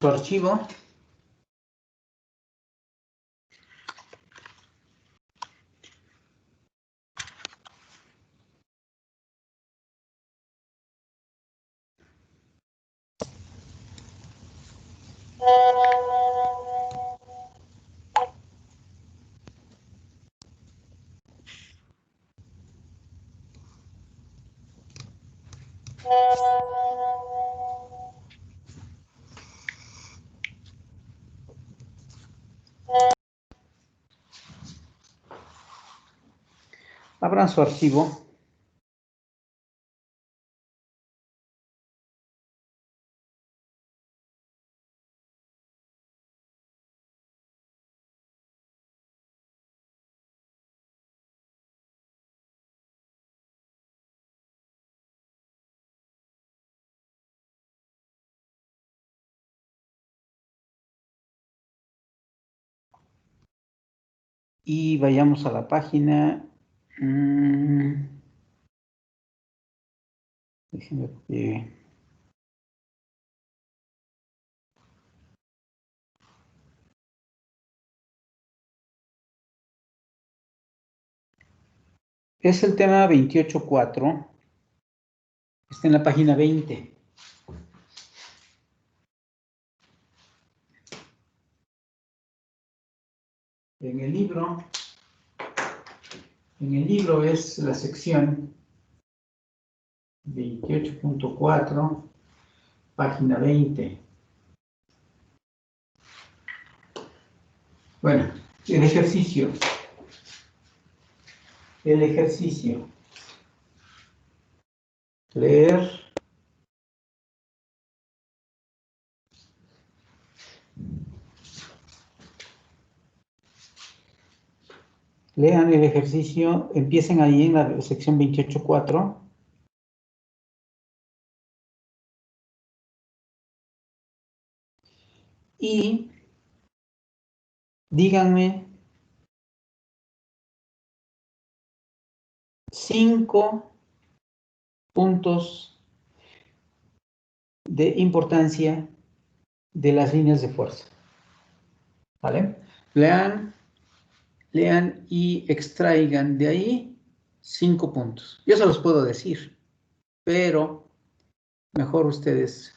su archivo. Abran su archivo. Y vayamos a la página. Déjenme que... Es el tema 28.4. Está en la página 20. En el libro es la sección 28.4, página 20. Bueno, el ejercicio. Leer. Lean el ejercicio, empiecen ahí en la sección 28.4. Y díganme 5 puntos de importancia de las líneas de fuerza. ¿Vale? Lean y extraigan de ahí 5 puntos. Yo se los puedo decir, pero mejor ustedes,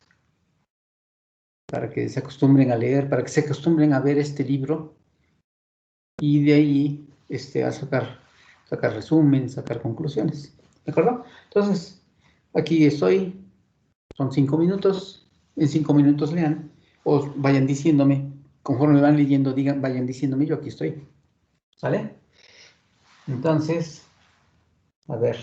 para que se acostumbren a leer, para que se acostumbren a ver este libro y de ahí a sacar resumen, sacar conclusiones. ¿De acuerdo? Entonces, aquí estoy, son 5 minutos, en 5 minutos lean, o vayan diciéndome, conforme van leyendo, vayan diciéndome, yo aquí estoy. ¿Sale? Entonces, a ver.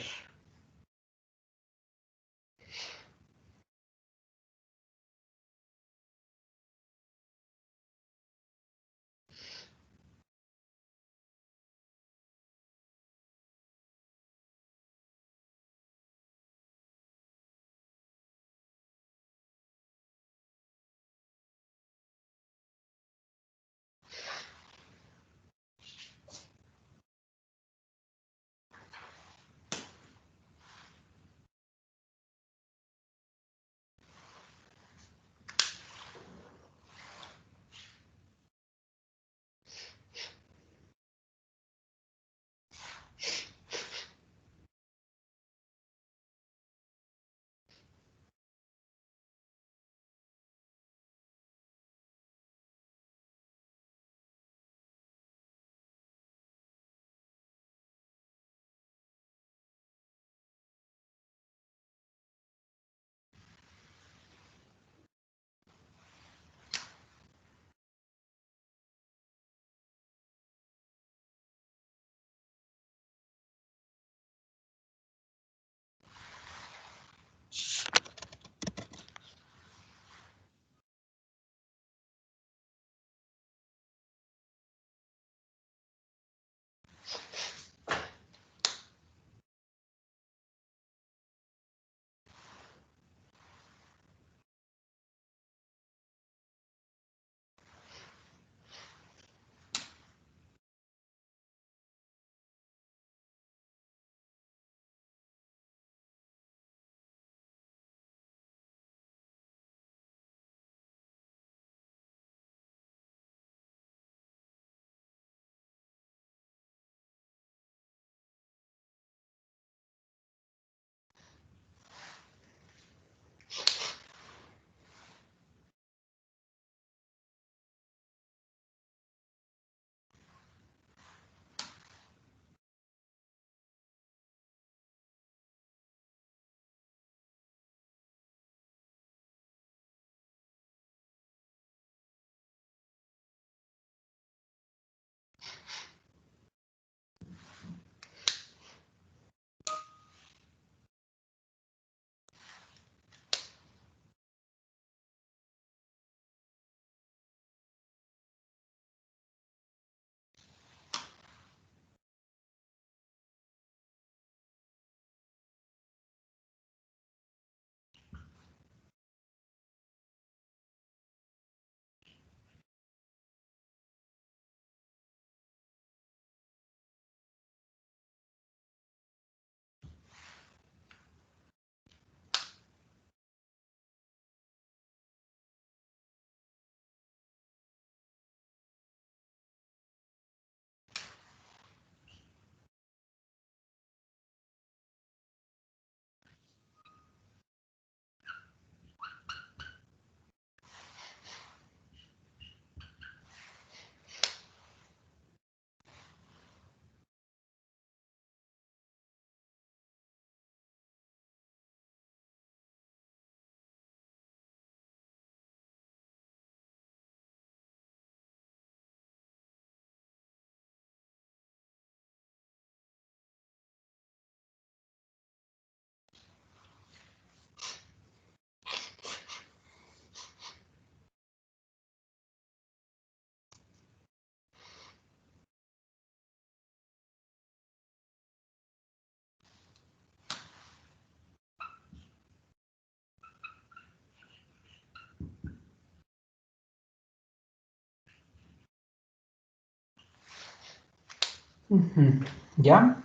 ¿Ya?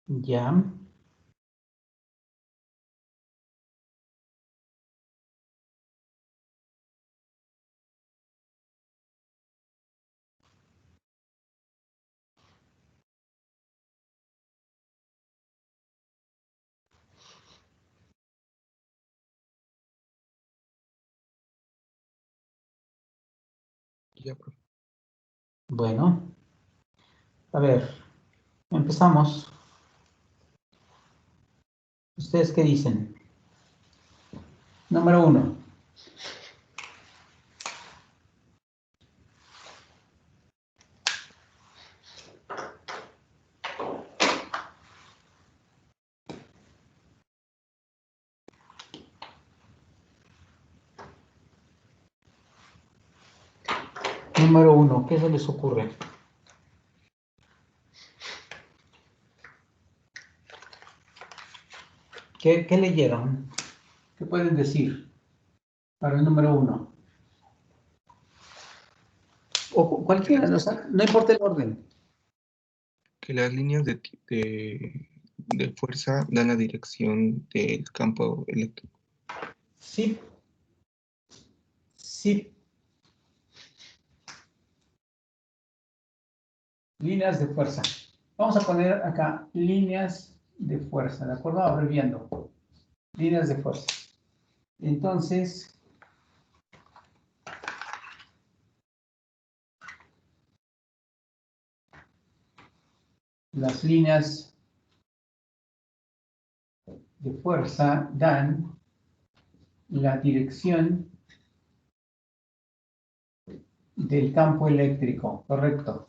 Ya. Ya, profe. Bueno, a ver, empezamos. ¿Ustedes qué dicen? Número 1. Número 1, ¿qué se les ocurre? ¿Qué leyeron? ¿Qué pueden decir para el número 1? O cualquiera, o sea, no importa el orden. Que las líneas de fuerza dan la dirección del campo eléctrico. Sí, sí. Líneas de fuerza. Vamos a poner acá líneas de fuerza, ¿de acuerdo? Abreviando. Líneas de fuerza. Entonces, las líneas de fuerza dan la dirección del campo eléctrico, correcto.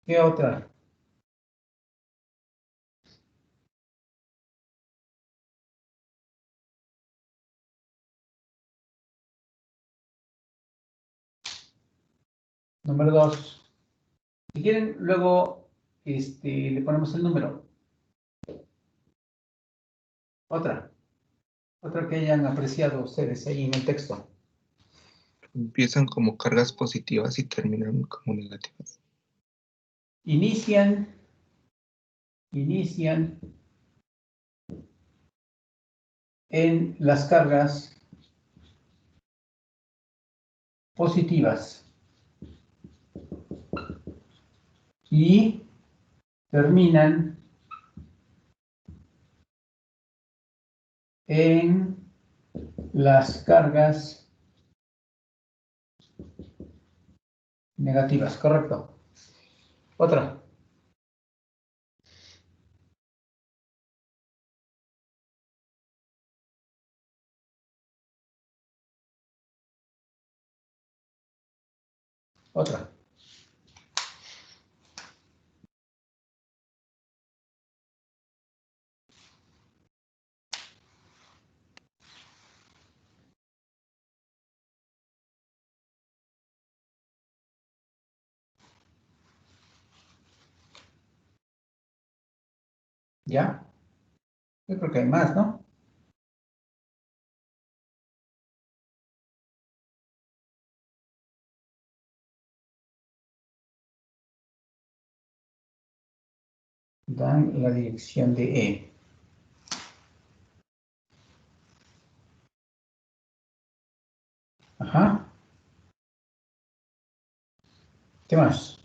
¿Qué otra? Número 2. Si quieren, luego le ponemos el número. Otra. Otra que hayan apreciado ustedes ahí en el texto. Empiezan como cargas positivas y terminan como negativas. Inician en las cargas positivas y terminan en las cargas negativas, correcto. Otra. Otra. ¿Ya? Yo creo que hay más, ¿no? Dan la dirección de E. Ajá. ¿Qué más?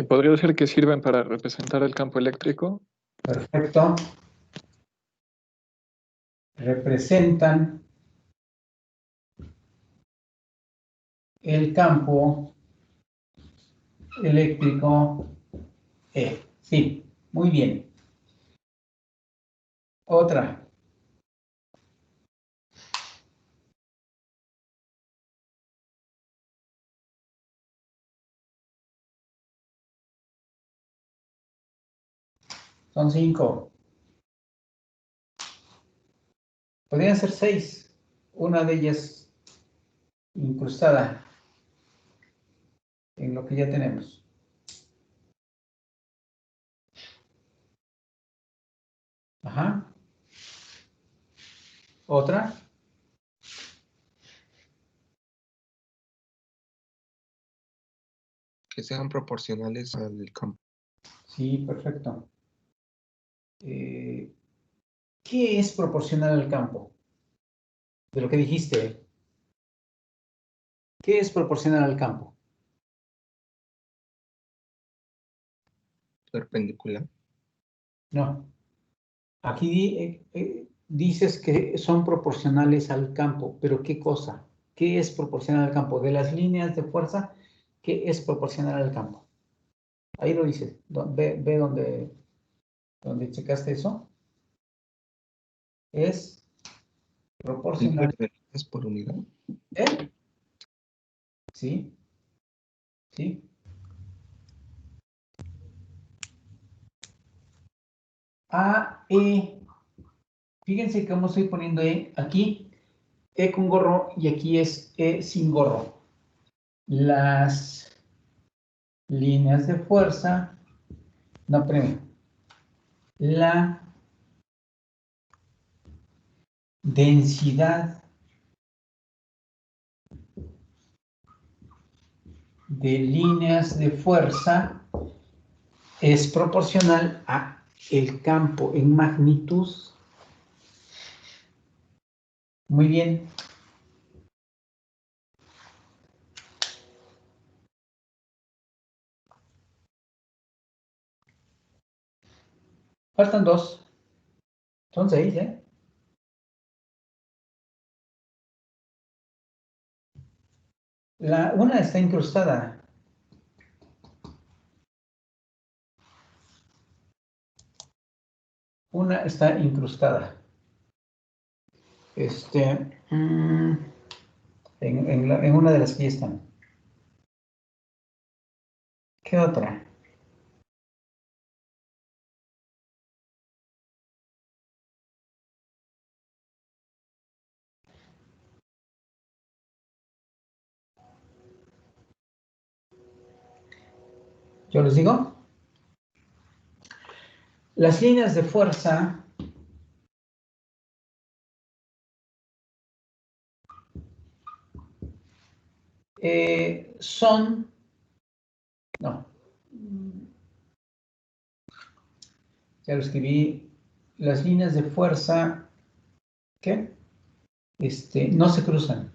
¿Podría ser que sirven para representar el campo eléctrico? Perfecto. Representan el campo eléctrico E. Sí, muy bien. Otra. Son 5. Podrían ser 6. Una de ellas incrustada en lo que ya tenemos. Ajá. ¿Otra? Que sean proporcionales al campo. Sí, perfecto. ¿Qué es proporcional al campo? De lo que dijiste. ¿Qué es proporcional al campo? Perpendicular. No. Aquí dices que son proporcionales al campo, pero ¿qué cosa? ¿Qué es proporcional al campo? De las líneas de fuerza, ¿qué es proporcional al campo? Ahí lo dices. Ve donde checaste eso. Es proporcional. Número de líneas por unidad. ¿Eh? Sí. Sí. A, E. Fíjense cómo estoy poniendo E aquí. E con gorro y aquí es E sin gorro. Las líneas de fuerza. No, primero. La densidad de líneas de fuerza es proporcional a el campo en magnitud. Muy bien. Faltan dos. Son 6, ¿eh? Una está incrustada. Una está incrustada. En una de las que están. ¿Qué otra? ¿Yo les digo? Las líneas de fuerza son... No. Ya lo escribí. Las líneas de fuerza... ¿Qué? No se cruzan.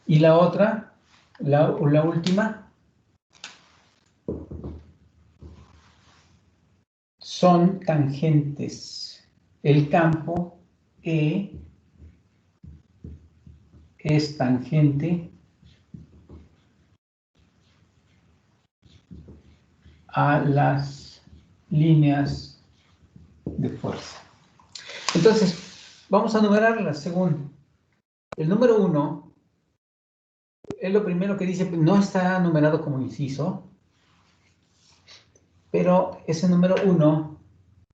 Y la otra, la última, son tangentes. El campo E es tangente a las líneas de fuerza. Entonces, vamos a numerarlas según el número 1. Es lo primero que dice, no está numerado como inciso, pero ese número 1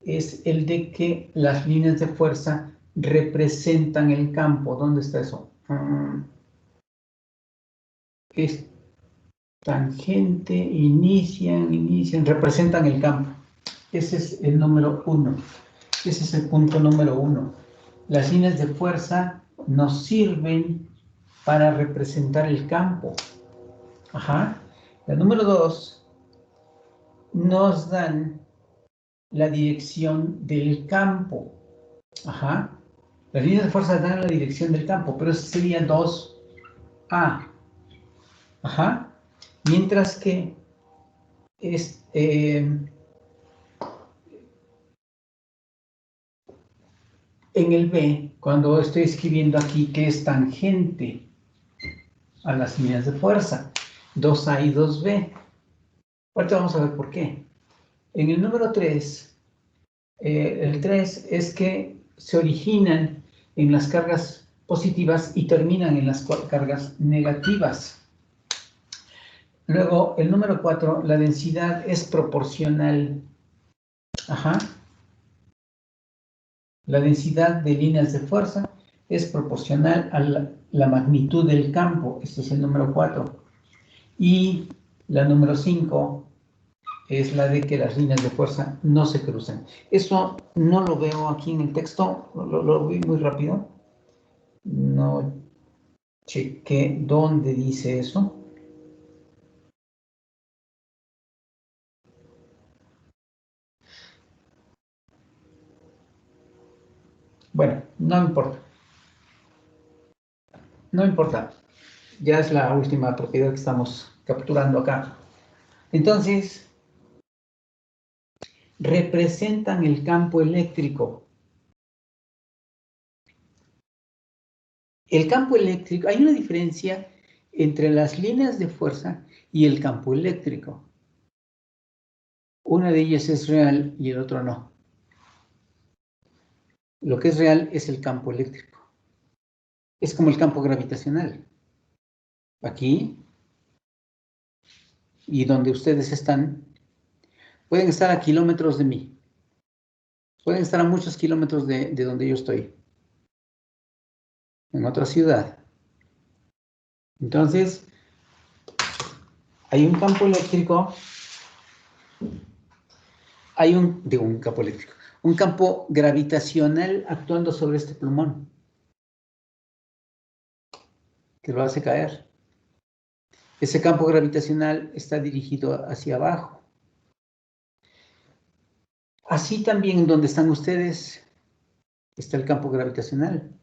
es el de que las líneas de fuerza representan el campo. ¿Dónde está eso? Es tangente, inician, representan el campo. Ese es el número 1. Ese es el punto número 1. Las líneas de fuerza nos sirven para representar el campo. Ajá. La número 2 nos dan la dirección del campo. Ajá. Las líneas de fuerza dan la dirección del campo, pero eso sería 2A. Ajá. Mientras que en el B, cuando estoy escribiendo aquí que es tangente a las líneas de fuerza, 2A y 2B. Ahorita vamos a ver por qué. En el número 3, el 3 es que se originan en las cargas positivas y terminan en las cargas negativas. Luego, el número 4, la densidad es proporcional. Ajá. La densidad de líneas de fuerza es proporcional a la magnitud del campo. Este es el número 4. Y la número 5, es la de que las líneas de fuerza no se cruzan. Eso no lo veo aquí en el texto, lo vi muy rápido. No chequé dónde dice eso. Bueno, no importa. No importa. Ya es la última propiedad que estamos capturando acá. Entonces, representan el campo eléctrico. El campo eléctrico, hay una diferencia entre las líneas de fuerza y el campo eléctrico. Una de ellas es real y el otro no. Lo que es real es el campo eléctrico. Es como el campo gravitacional. Aquí y donde ustedes están, pueden estar a kilómetros de mí. Pueden estar a muchos kilómetros de donde yo estoy. En otra ciudad. Entonces, hay un campo eléctrico, un campo eléctrico, un campo gravitacional actuando sobre este plumón, que lo hace caer. Ese campo gravitacional está dirigido hacia abajo. Así también donde están ustedes está el campo gravitacional.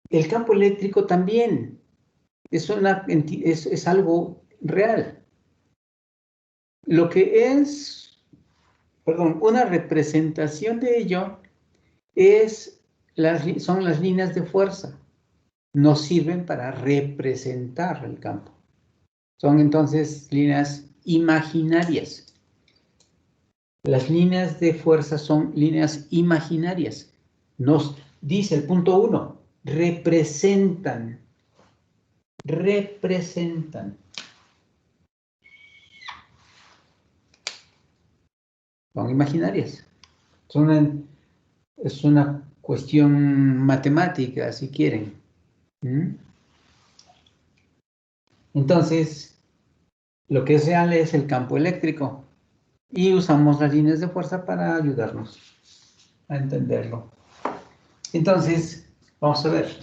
El campo eléctrico también es algo real. Lo que es, una representación de ello son las líneas de fuerza. Nos sirven para representar el campo. Son entonces líneas imaginarias. Las líneas de fuerza son líneas imaginarias. Nos dice el punto 1, representan. Son imaginarias. Es una cuestión matemática, si quieren. Entonces, lo que es real es el campo eléctrico. Y usamos las líneas de fuerza para ayudarnos a entenderlo. Entonces, vamos a ver.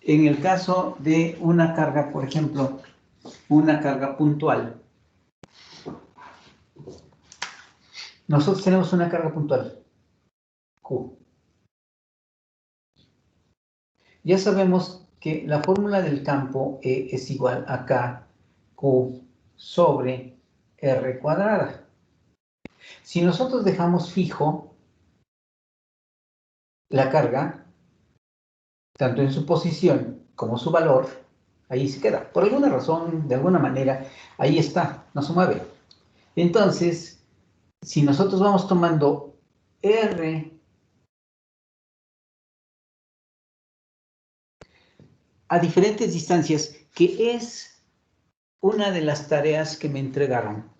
En el caso de una carga, por ejemplo, una carga puntual. Nosotros tenemos una carga puntual, Q. Ya sabemos que la fórmula del campo E es igual a K, Q sobre R cuadrada. Si nosotros dejamos fijo la carga, tanto en su posición como su valor, ahí se queda. Por alguna razón, de alguna manera, ahí está, no se mueve. Entonces, si nosotros vamos tomando R a diferentes distancias, que es una de las tareas que me entregaron,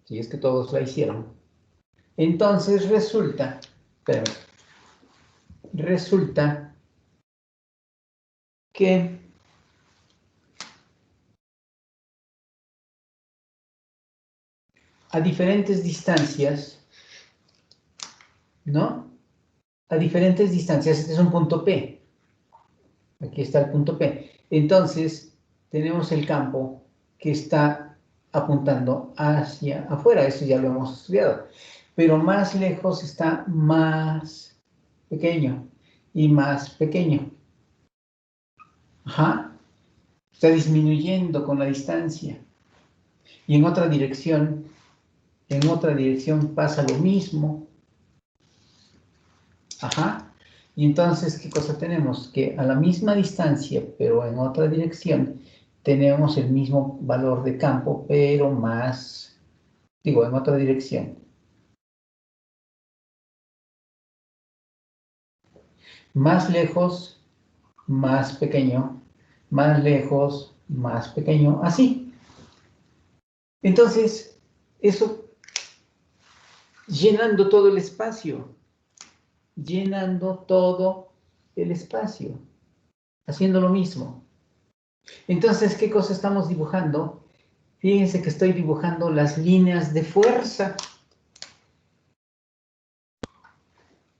si es que todos la hicieron, entonces resulta que a diferentes distancias, ¿no? A diferentes distancias, este es un punto P. Aquí está el punto P. Entonces, tenemos el campo que está apuntando hacia afuera. Eso ya lo hemos estudiado. Pero más lejos está más pequeño y más pequeño. Ajá. Está disminuyendo con la distancia. Y en otra dirección pasa lo mismo. Ajá. Y entonces, ¿qué cosa tenemos? Que a la misma distancia, pero en otra dirección, tenemos el mismo valor de campo, pero en otra dirección. Más lejos, más pequeño, más lejos, más pequeño, así. Entonces, eso llenando todo el espacio, haciendo lo mismo. Entonces, ¿qué cosa estamos dibujando? Fíjense que estoy dibujando las líneas de fuerza.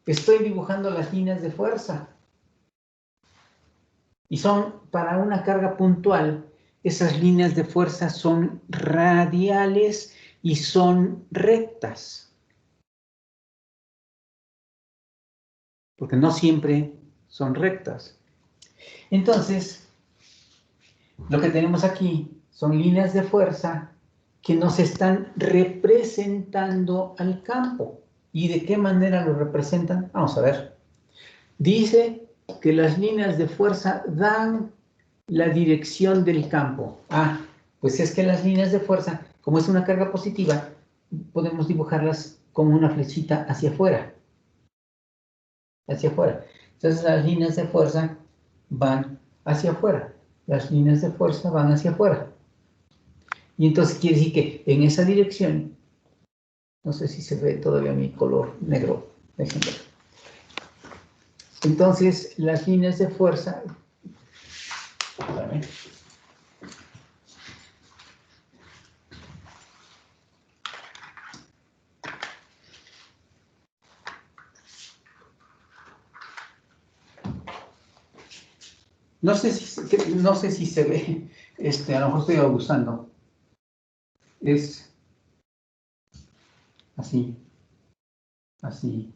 Estoy dibujando las líneas de fuerza. Y son para una carga puntual. Esas líneas de fuerza son radiales y son rectas. Porque no siempre son rectas. Entonces, lo que tenemos aquí son líneas de fuerza que nos están representando al campo. ¿Y de qué manera lo representan? Vamos a ver. Dice que las líneas de fuerza dan la dirección del campo. Ah, pues es que las líneas de fuerza, como es una carga positiva, podemos dibujarlas como una flechita hacia afuera. Hacia afuera. Entonces las líneas de fuerza van hacia afuera. Las líneas de fuerza van hacia afuera. Y entonces quiere decir que en esa dirección, no sé si se ve todavía mi color negro, déjenme ver. Entonces las líneas de fuerza, no sé si se ve, a lo mejor estoy abusando. Es así, así,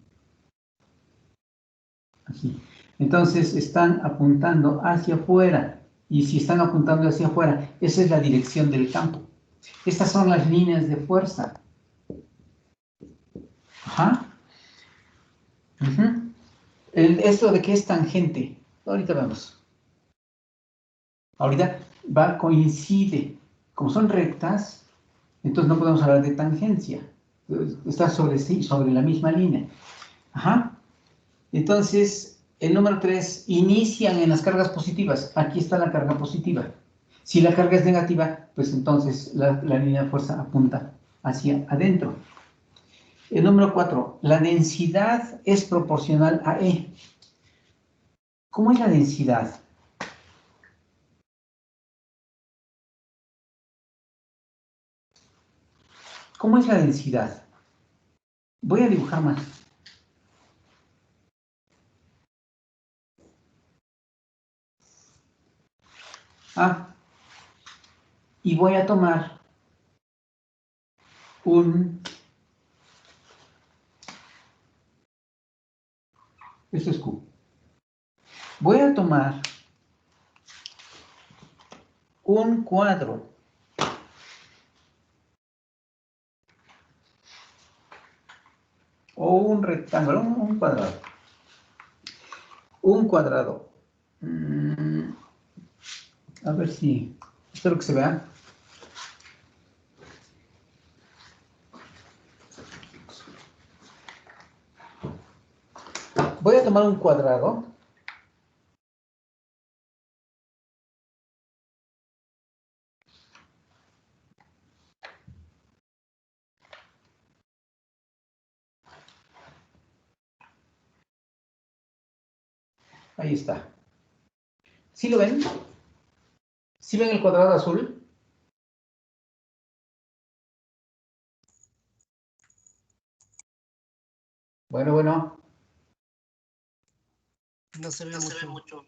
así. Entonces están apuntando hacia afuera. Y si están apuntando hacia afuera, esa es la dirección del campo. Estas son las líneas de fuerza. Ajá. ¿Esto de qué es tangente? Ahorita vemos. Ahorita coincide. Como son rectas, entonces no podemos hablar de tangencia. Está sobre la misma línea. Ajá. Entonces, el número 3, inician en las cargas positivas. Aquí está la carga positiva. Si la carga es negativa, pues entonces la línea de fuerza apunta hacia adentro. El número 4, la densidad es proporcional a E. ¿Cómo es la densidad? ¿Cómo es la densidad? Voy a dibujar más. Y voy a tomar esto es Q. Voy a tomar un cuadro o un rectángulo, un cuadrado. Un cuadrado. A ver si, espero que se vea. Voy a tomar un cuadrado. Ahí está. ¿Sí lo ven? ¿Sí ven el cuadrado azul? Bueno. No se ve mucho.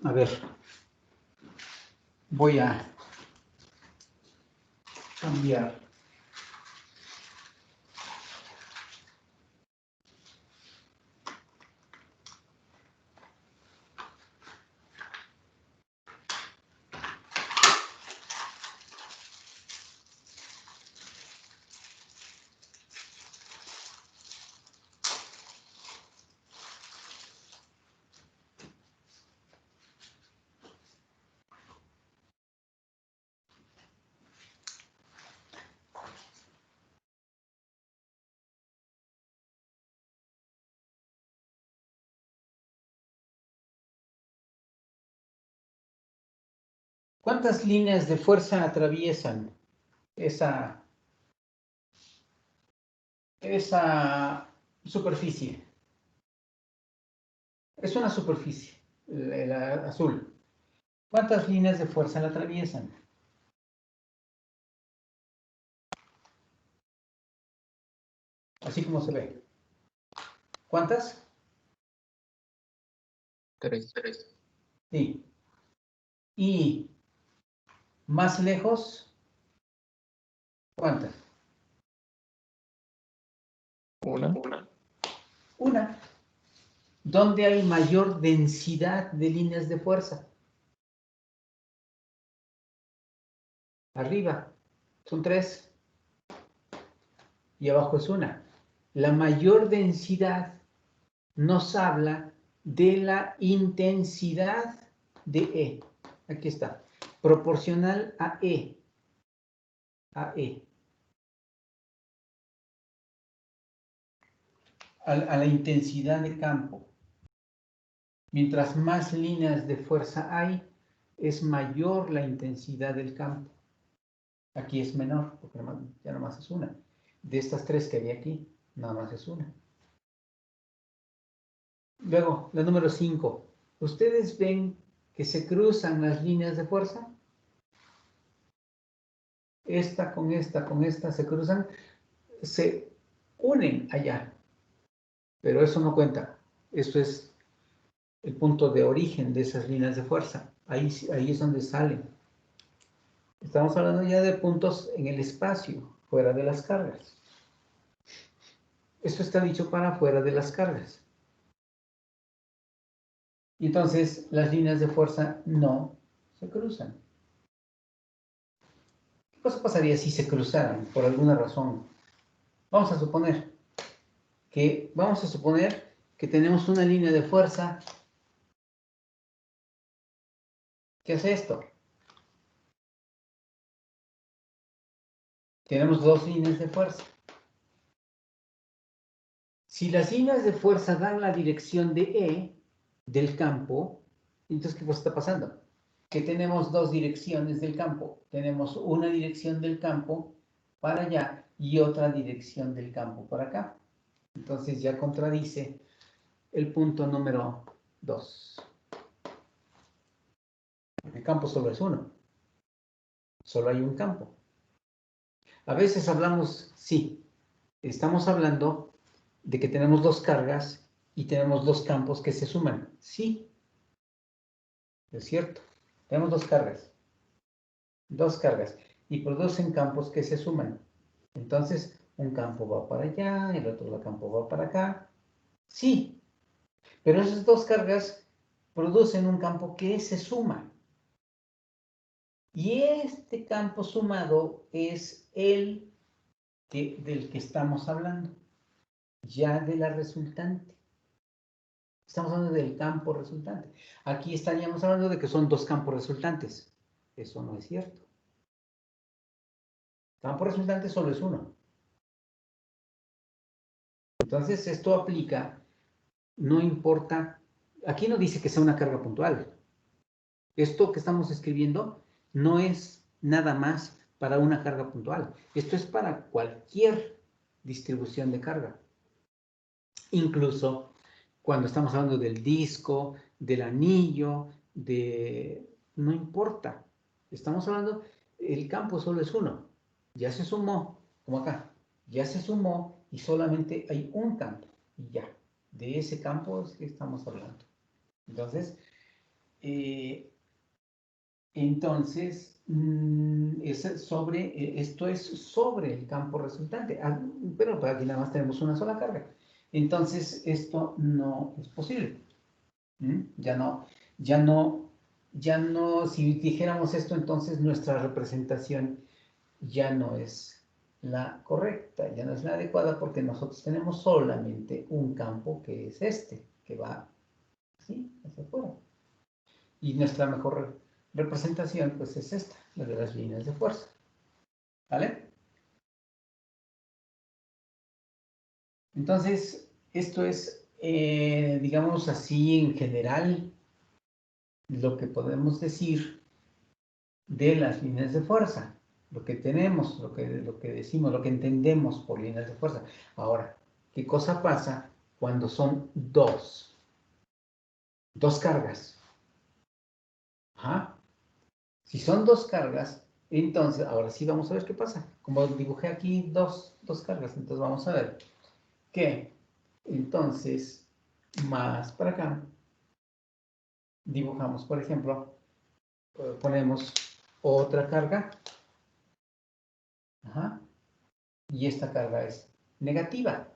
A ver. Voy a cambiar. ¿Cuántas líneas de fuerza atraviesan esa superficie? Es una superficie, la azul. ¿Cuántas líneas de fuerza la atraviesan? Así como se ve. ¿Cuántas? 3. Sí. Y más lejos, ¿cuántas? Una. Una. ¿Dónde hay mayor densidad de líneas de fuerza? Arriba. Son 3. Y abajo es una. La mayor densidad nos habla de la intensidad de E. Aquí está. Proporcional a E. A E. A la intensidad de campo. Mientras más líneas de fuerza hay, es mayor la intensidad del campo. Aquí es menor, porque ya nomás es una. De estas 3 que hay aquí, nada más es una. Luego, la número 5. ¿Ustedes ven que se cruzan las líneas de fuerza? Esta con esta se cruzan, se unen allá. Pero eso no cuenta. Eso es el punto de origen de esas líneas de fuerza. Ahí es donde salen. Estamos hablando ya de puntos en el espacio, fuera de las cargas. Esto está dicho para fuera de las cargas. Y entonces las líneas de fuerza no se cruzan. ¿Qué cosa pasaría si se cruzaran por alguna razón? Vamos a suponer que tenemos una línea de fuerza que hace esto. Tenemos 2 líneas de fuerza. Si las líneas de fuerza dan la dirección de E del campo, entonces ¿qué cosa está pasando? Que tenemos 2 direcciones del campo. Tenemos una dirección del campo para allá y otra dirección del campo para acá. Entonces ya contradice el punto número 2. El campo solo es uno. Solo hay un campo. A veces hablamos, sí, estamos hablando de que tenemos 2 cargas y tenemos 2 campos que se suman. Sí, es cierto. Tenemos 2 cargas. 2 cargas. Y producen campos que se suman. Entonces, un campo va para allá, el otro campo va para acá. Sí, pero esas 2 cargas producen un campo que se suma. Y este campo sumado es el del que estamos hablando, ya de la resultante. Estamos hablando del campo resultante. Aquí estaríamos hablando de que son 2 campos resultantes. Eso no es cierto. Campo resultante solo es uno. Entonces, esto aplica, no importa, aquí no dice que sea una carga puntual. Esto que estamos escribiendo no es nada más para una carga puntual. Esto es para cualquier distribución de carga. Incluso cuando estamos hablando del disco, del anillo, no importa. Estamos hablando, el campo solo es uno. Ya se sumó, como acá, ya se sumó y solamente hay un campo. Y ya, de ese campo es que estamos hablando. Entonces, esto es sobre el campo resultante, pero para aquí nada más tenemos una sola carga. Entonces, esto no es posible. Ya no, si dijéramos esto, entonces nuestra representación ya no es la correcta, ya no es la adecuada, porque nosotros tenemos solamente un campo que es este, que va así, hacia afuera. Y nuestra mejor representación, pues, es esta, la de las líneas de fuerza. ¿Vale? Entonces, esto es, digamos así, en general, lo que podemos decir de las líneas de fuerza. Lo que tenemos, lo que decimos, lo que entendemos por líneas de fuerza. Ahora, ¿qué cosa pasa cuando son dos cargas? Ajá. Si son dos cargas, entonces, ahora sí vamos a ver qué pasa. Como dibujé aquí dos cargas, entonces vamos a ver que, entonces, más para acá, dibujamos, por ejemplo, ponemos otra carga, ajá, y esta carga es negativa.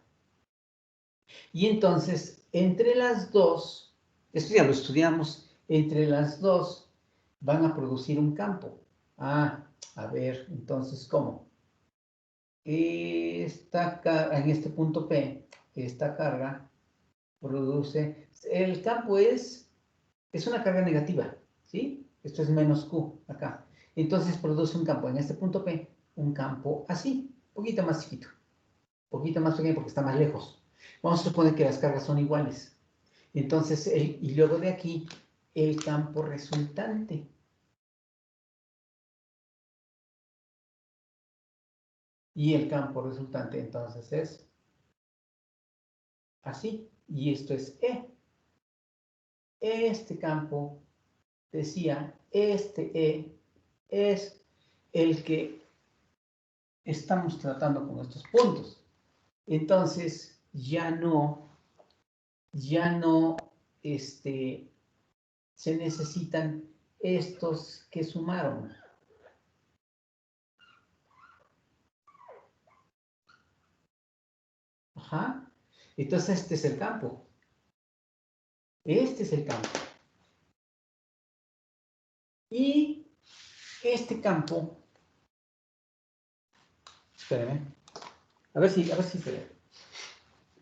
Y entonces, entre las dos, esto ya lo estudiamos, entre las dos van a producir un campo. Ah, a ver, entonces, ¿cómo? En este punto P, esta carga produce, el campo es una carga negativa, ¿sí? Esto es menos Q acá. Entonces produce un campo en este punto P, un campo así, un poquito más chiquito, un poquito más pequeño porque está más lejos. Vamos a suponer que las cargas son iguales. Entonces, y luego de aquí, el campo resultante. Y el campo resultante entonces es así. Y esto es E. Este campo, decía, este E es el que estamos tratando con estos puntos. Entonces, ya no, se necesitan estos que sumaron. Ajá. Entonces, este es el campo. Este es el campo. Y este campo, espérenme, a ver si se ve.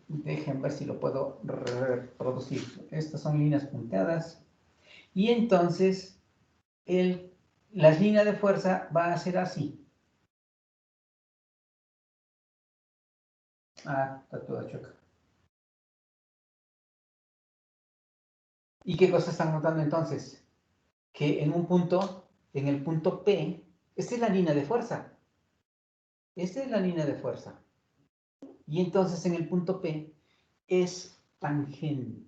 Dejen ver si lo puedo reproducir. Estas son líneas punteadas. Y entonces, las líneas de fuerza va a ser así. Ah, está toda choca. ¿Y qué cosa están notando entonces? Que en un punto, en el punto P, esta es la línea de fuerza. Esta es la línea de fuerza. Y entonces en el punto P es tangente.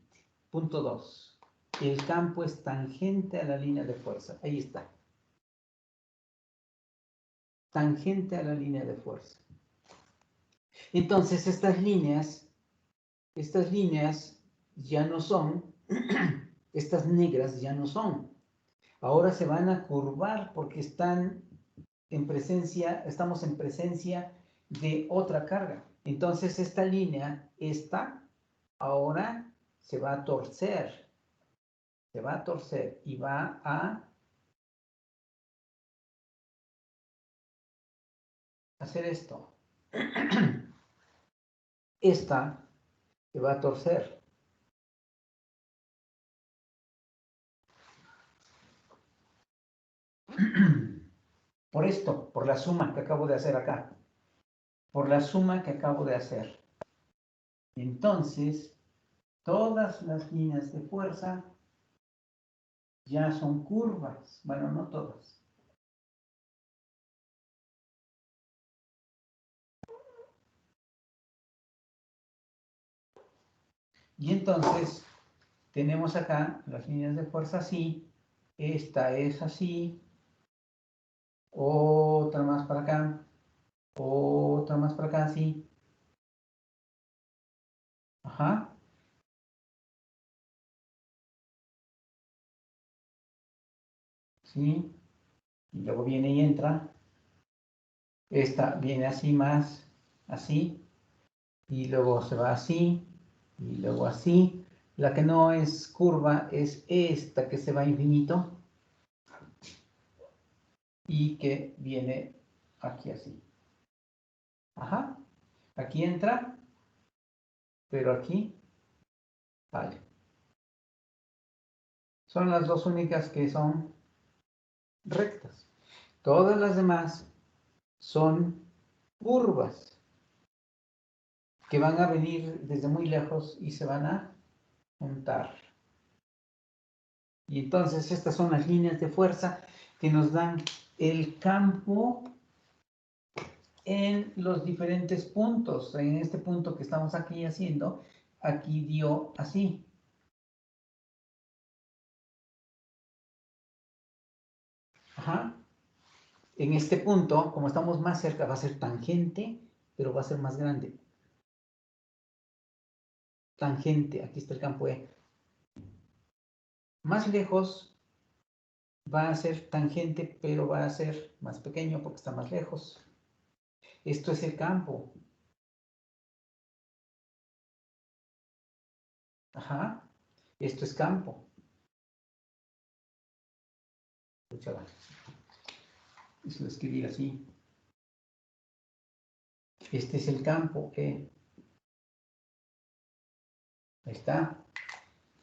Punto 2. El campo es tangente a la línea de fuerza. Ahí está. Tangente a la línea de fuerza. Entonces estas líneas ya no son, estas negras ya no son. Ahora se van a curvar porque estamos en presencia de otra carga. Entonces esta línea, ahora se va a torcer. Se va a torcer y va a hacer esto. Esta se va a torcer. Por esto, por la suma que acabo de hacer acá. Por la suma que acabo de hacer. Entonces, todas las líneas de fuerza ya son curvas. Bueno, no todas. Y entonces, tenemos acá las líneas de fuerza así. Esta es así. Otra más para acá. Otra más para acá, así. Ajá. ¿Sí? Y luego viene y entra. Esta viene así más, así. Y luego se va así. Y luego así. La que no es curva es esta que se va a infinito. Y que viene aquí así. Ajá. Aquí entra. Pero aquí sale. Son las dos únicas que son rectas. Todas las demás son curvas que van a venir desde muy lejos y se van a juntar. Y entonces estas son las líneas de fuerza que nos dan el campo en los diferentes puntos. En este punto que estamos aquí haciendo, aquí dio así. Ajá. En este punto, como estamos más cerca, va a ser tangente, pero va a ser más grande. Tangente, aquí está el campo E. Más lejos va a ser tangente, pero va a ser más pequeño porque está más lejos. Esto es el campo. Ajá. Esto es campo. Eso lo escribí así. Este es el campo E. Ahí está.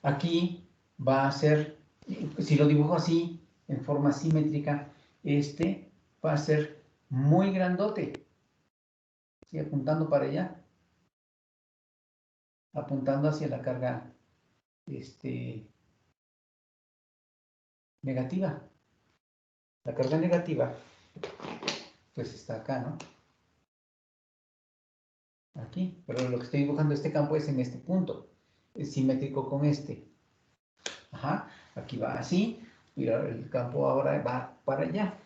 Aquí va a ser, si lo dibujo así, en forma simétrica, este va a ser muy grandote. ¿Sí? Apuntando para allá. Apuntando hacia la carga negativa. La carga negativa, pues está acá, ¿no? Aquí. Pero lo que estoy dibujando este campo es en este punto. Es simétrico con este. Ajá. Aquí va así. Mira, el campo ahora va para allá.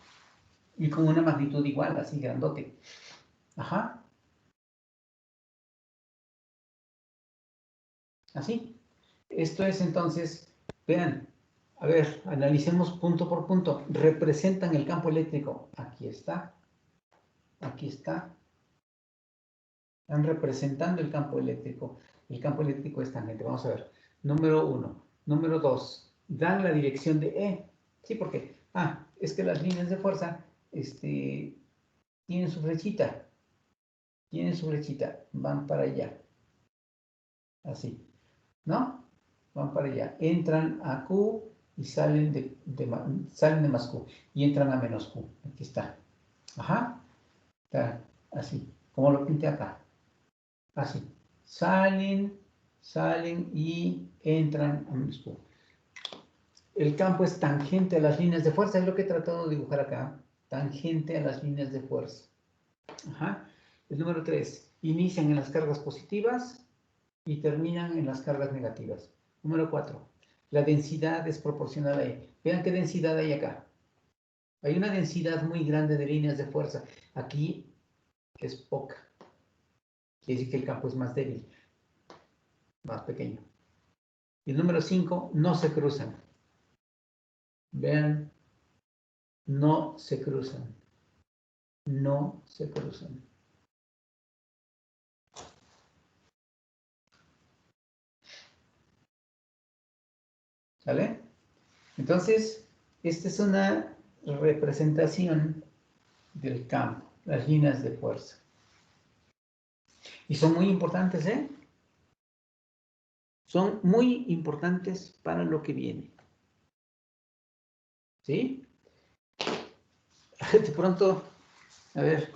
Y con una magnitud igual, así grandote. Ajá. Así. Esto es entonces, vean, a ver, analicemos punto por punto. Representan el campo eléctrico. Aquí está. Aquí está. Están representando el campo eléctrico. El campo eléctrico es tangente. Vamos a ver. Número 1. Número 2. Dan la dirección de E. Sí, porque, es que las líneas de fuerza, tienen su flechita. Tienen su flechita. Van para allá. Así. ¿No? Van para allá. Entran a Q y salen salen de más Q. Y entran a menos Q. Aquí está. Ajá. Está así. Como lo pinté acá. Así. Salen y entran a menos Q. El campo es tangente a las líneas de fuerza. Es lo que he tratado de dibujar acá. Tangente a las líneas de fuerza. Ajá. El número 3. Inician en las cargas positivas y terminan en las cargas negativas. Número 4. La densidad es proporcional a E. Vean qué densidad hay acá. Hay una densidad muy grande de líneas de fuerza. Aquí es poca. Quiere decir que el campo es más débil, más pequeño. Y el número 5, no se cruzan. Vean, no se cruzan. No se cruzan. ¿Sale? Entonces, esta es una representación del campo, las líneas de fuerza. Y son muy importantes, ¿eh? Son muy importantes para lo que viene. ¿Sí? De pronto, a ver.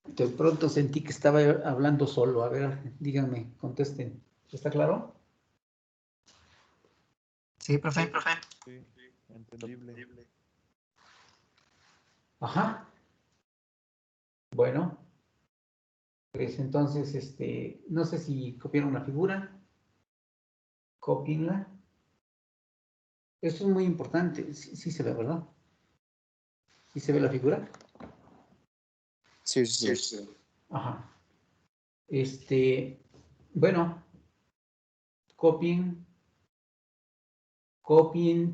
De pronto sentí que estaba hablando solo. A ver, díganme, contesten. ¿Está claro? Sí, profe. Sí, entendible. Ajá. Bueno. Pues entonces, no sé si copiaron la figura. Cópienla. Esto es muy importante. Sí se ve, ¿verdad? ¿Sí se ve la figura? Sí, sí. Ajá. Bueno, copien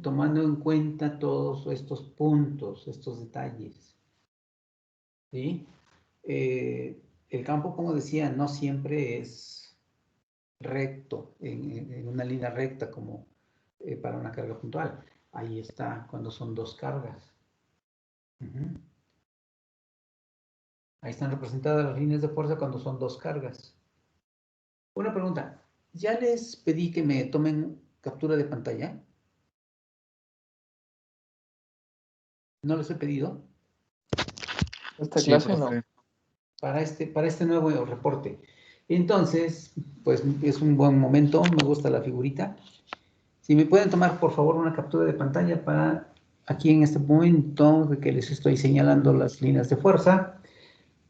tomando en cuenta todos estos puntos, estos detalles. ¿Sí? El campo, como decía, no siempre es recto, en una línea recta como para una carga puntual. Ahí está cuando son dos cargas. Ahí están representadas las líneas de fuerza cuando son dos cargas. Una pregunta. ¿Ya les pedí que me tomen captura de pantalla? ¿No les he pedido? Esta Sí, clase no. profe. Para este nuevo reporte. Entonces, pues es un buen momento. Me gusta la figurita. Si me pueden tomar, por favor, una captura de pantalla para aquí en este momento de que les estoy señalando las líneas de fuerza,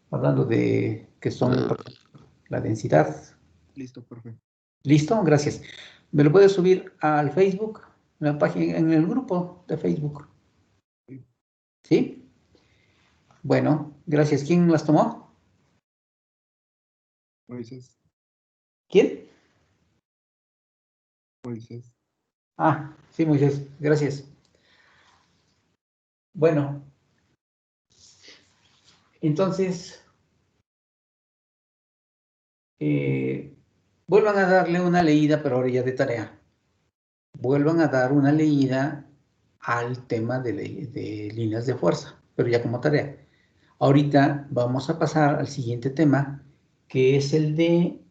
hablando de que son la densidad. Listo, profe. ¿Listo? Gracias. ¿Me lo puedes subir al Facebook? la página, en el grupo de Facebook. ¿Sí? Bueno, gracias. ¿Quién las tomó? Moisés. ¿Quién? Moisés. Ah, sí, Moisés. Gracias. Bueno. Entonces, vuelvan a darle una leída, pero ahora ya de tarea. Vuelvan a dar una leída al tema de líneas de fuerza, pero ya como tarea. Ahorita vamos a pasar al siguiente tema, que es el de,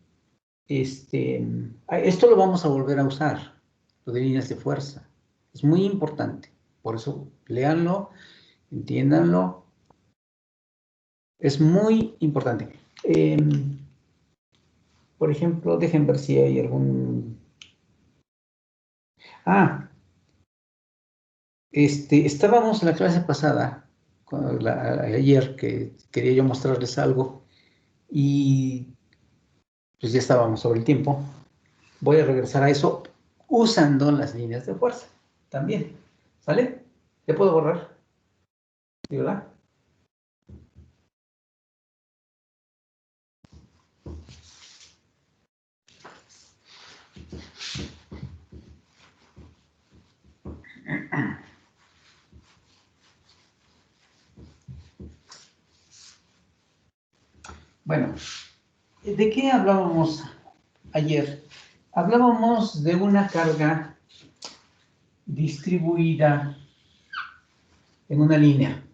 esto lo vamos a volver a usar, lo de líneas de fuerza. Es muy importante, por eso léanlo, entiéndanlo. Es muy importante. Por ejemplo, dejen ver si hay algún... Ah, estábamos en la clase pasada, ayer, que quería yo mostrarles algo, y pues ya estábamos sobre el tiempo. Voy a regresar a eso usando las líneas de fuerza también. ¿Sale? ¿Ya puedo borrar? ¿Sí, verdad? Bueno, ¿de qué hablábamos ayer? Hablábamos de una carga distribuida en una línea.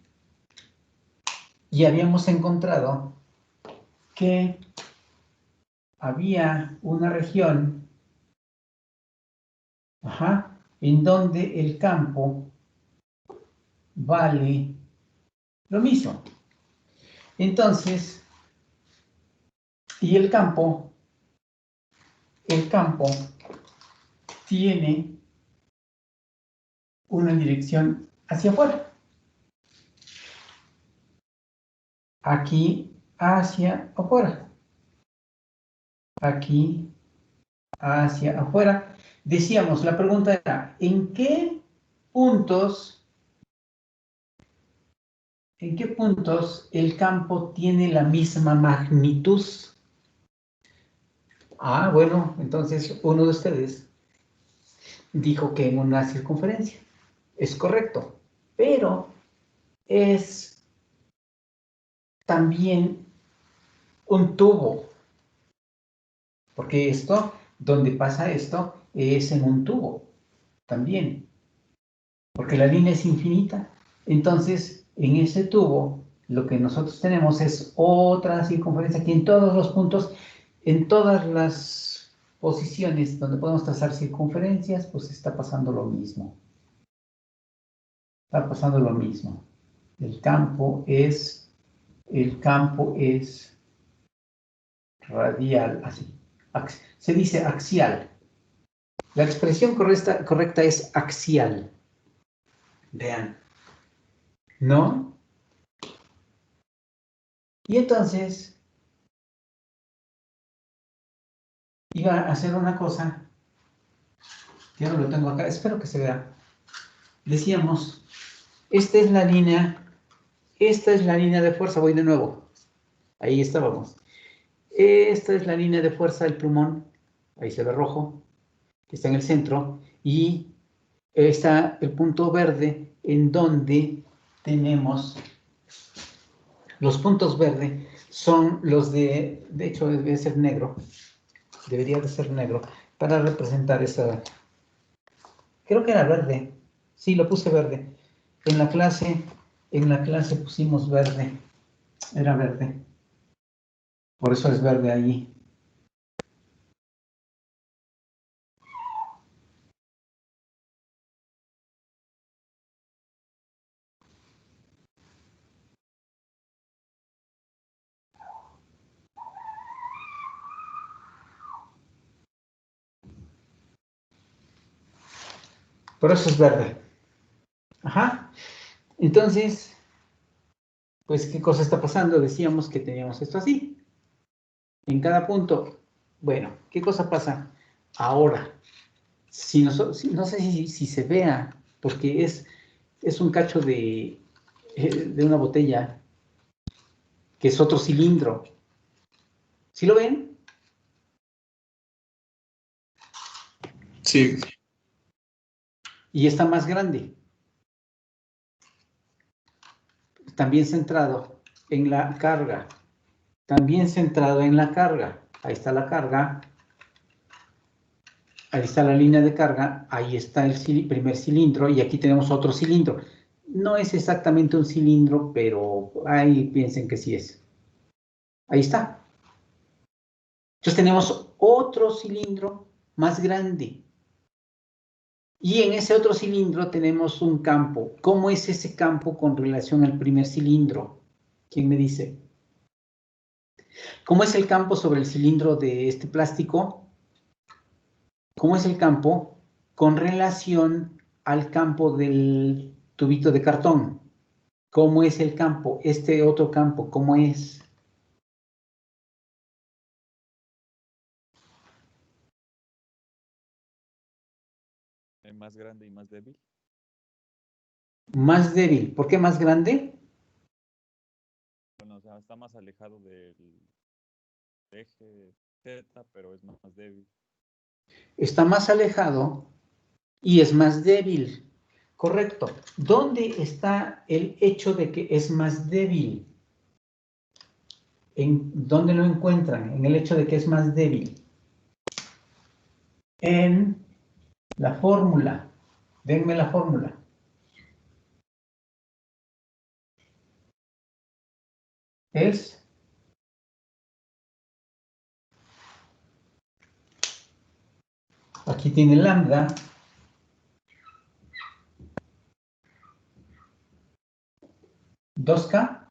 Y habíamos encontrado que había una región, en donde el campo vale lo mismo. Entonces, y el campo tiene una dirección hacia afuera. Aquí hacia afuera. Aquí hacia afuera. Decíamos, la pregunta era, ¿en qué puntos el campo tiene la misma magnitud? Ah, bueno, entonces uno de ustedes dijo que en una circunferencia. Es correcto, pero es también un tubo, porque esto, donde pasa esto, es en un tubo también, porque la línea es infinita. Entonces, en ese tubo, lo que nosotros tenemos es otra circunferencia que en todos los puntos, en todas las posiciones donde podemos trazar circunferencias, pues está pasando lo mismo. Está pasando lo mismo. El campo es radial, así. Se dice axial. La expresión correcta es axial. Vean. ¿No? Y entonces, iba a hacer una cosa, ya no lo tengo acá, espero que se vea. Decíamos, esta es la línea de fuerza, voy de nuevo. Ahí estábamos. Esta es la línea de fuerza del plumón, ahí se ve rojo, que está en el centro, y está el punto verde en donde tenemos los puntos verdes, son los de hecho debe ser negro, debería de ser negro, para representar esa, creo que era verde, sí, lo puse verde, en la clase pusimos verde, era verde, por eso es verde allí. Por eso es verde. Ajá. Entonces, pues, ¿qué cosa está pasando? Decíamos que teníamos esto así. En cada punto. Bueno, ¿qué cosa pasa? Ahora, no sé si se vea, porque es un cacho de una botella, que es otro cilindro. ¿Sí lo ven? Sí. Y está más grande. También centrado en la carga. También centrado en la carga. Ahí está la carga. Ahí está la línea de carga. Ahí está el primer cilindro. Y aquí tenemos otro cilindro. No es exactamente un cilindro, pero ahí piensen que sí es. Ahí está. Entonces tenemos otro cilindro más grande. Y en ese otro cilindro tenemos un campo. ¿Cómo es ese campo con relación al primer cilindro? ¿Quién me dice? ¿Cómo es el campo sobre el cilindro de este plástico? ¿Cómo es el campo con relación al campo del tubito de cartón? ¿Cómo es el campo? Este otro campo, ¿cómo es? Más grande y más débil. Más débil. ¿Por qué más grande? Bueno, o sea, está más alejado del eje Z, pero es más débil. Está más alejado y es más débil. Correcto. ¿Dónde está el hecho de que es más débil? ¿Dónde lo encuentran? En el hecho de que es más débil. En la fórmula. Denme la fórmula. Es aquí tiene lambda. ¿2K?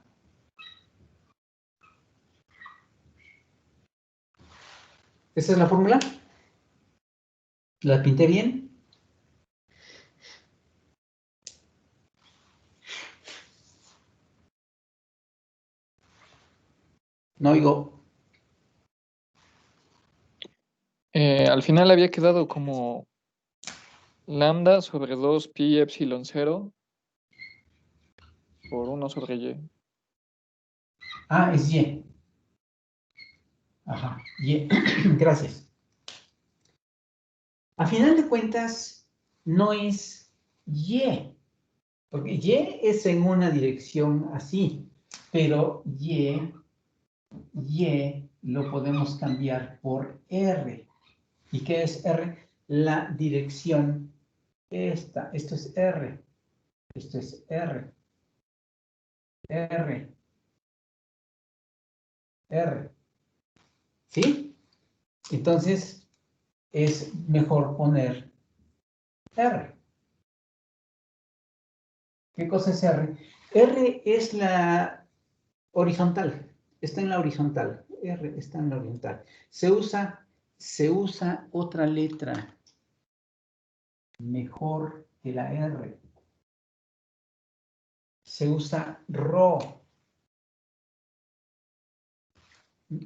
¿Esa es la fórmula? ¿La pinté bien? No oigo. Al final había quedado como lambda sobre 2 pi epsilon 0 por 1 sobre y. Ah, es Y. Ajá, Y. Gracias. A final de cuentas, no es Y. Porque Y es en una dirección así. Pero Y lo podemos cambiar por R. ¿Y qué es R? La dirección esta. Esto es R. Esto es R. R. R. ¿Sí? Entonces, es mejor poner R. ¿Qué cosa es R? R es la horizontal. Está en la horizontal. R está en la horizontal. Se usa otra letra mejor que la R. Se usa Rho.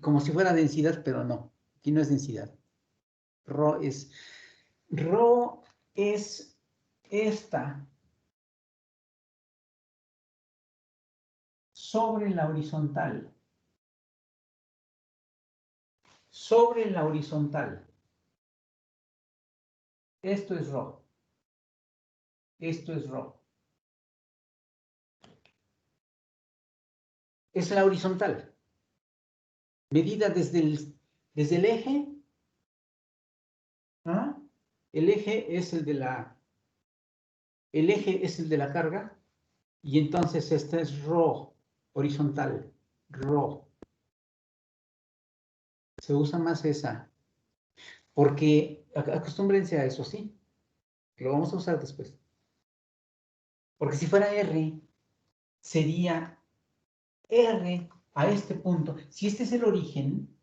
Como si fuera densidad, pero no. Aquí no es densidad. Rho es esta sobre la horizontal. Sobre la horizontal. Esto es Rho. Esto es Rho. Es la horizontal. Medida desde el eje. ¿Ah? El eje es el de la carga. Y entonces esta es Rho, horizontal. Rho. Se usa más esa. Porque acostúmbrense a eso, ¿sí? Lo vamos a usar después. Porque si fuera R, sería R a este punto. Si este es el origen,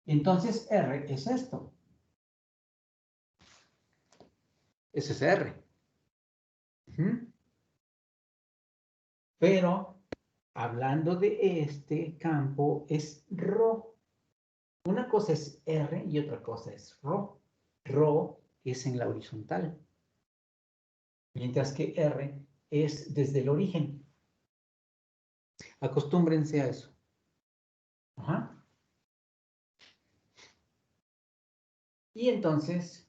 entonces R es esto. Ese es R. Pero, hablando de este campo, es Rho. Una cosa es R y otra cosa es Rho. Rho es en la horizontal, mientras que R es desde el origen. Acostúmbrense a eso. Ajá. Y entonces,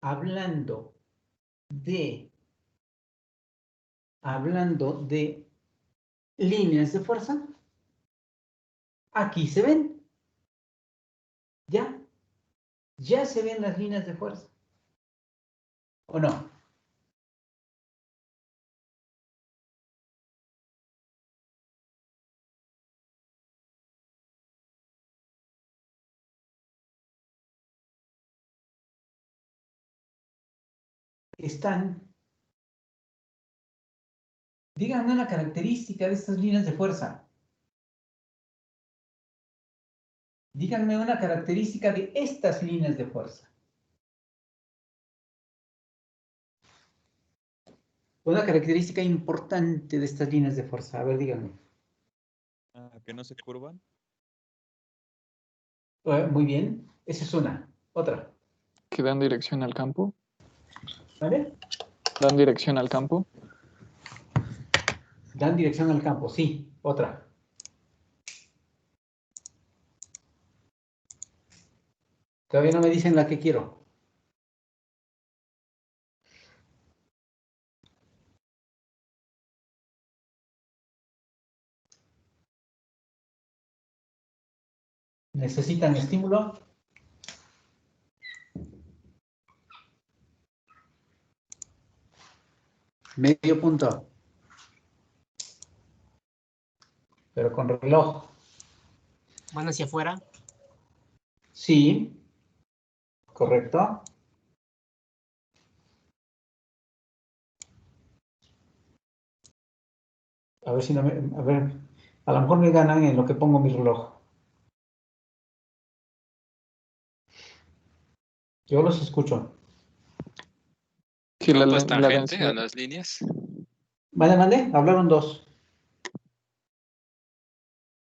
hablando de líneas de fuerza, aquí se ven. Ya se ven las líneas de fuerza. ¿O no? Díganme una característica de estas líneas de fuerza. Díganme una característica de estas líneas de fuerza. Una característica importante de estas líneas de fuerza. A ver, díganme. Que no se curvan. Muy bien. Esa es una. Otra. Que dan dirección al campo. ¿Vale? Dan dirección al campo. Dan dirección al campo, sí. Otra. Todavía no me dicen la que quiero. ¿Necesitan estímulo? Medio punto. Pero con reloj. ¿Van hacia afuera? Sí. Correcto. A ver si no me... A ver, a lo mejor me ganan en lo que pongo mi reloj. Yo los escucho. Que la ¿Campos tangente a densidad, las líneas? Mande. Hablaron dos.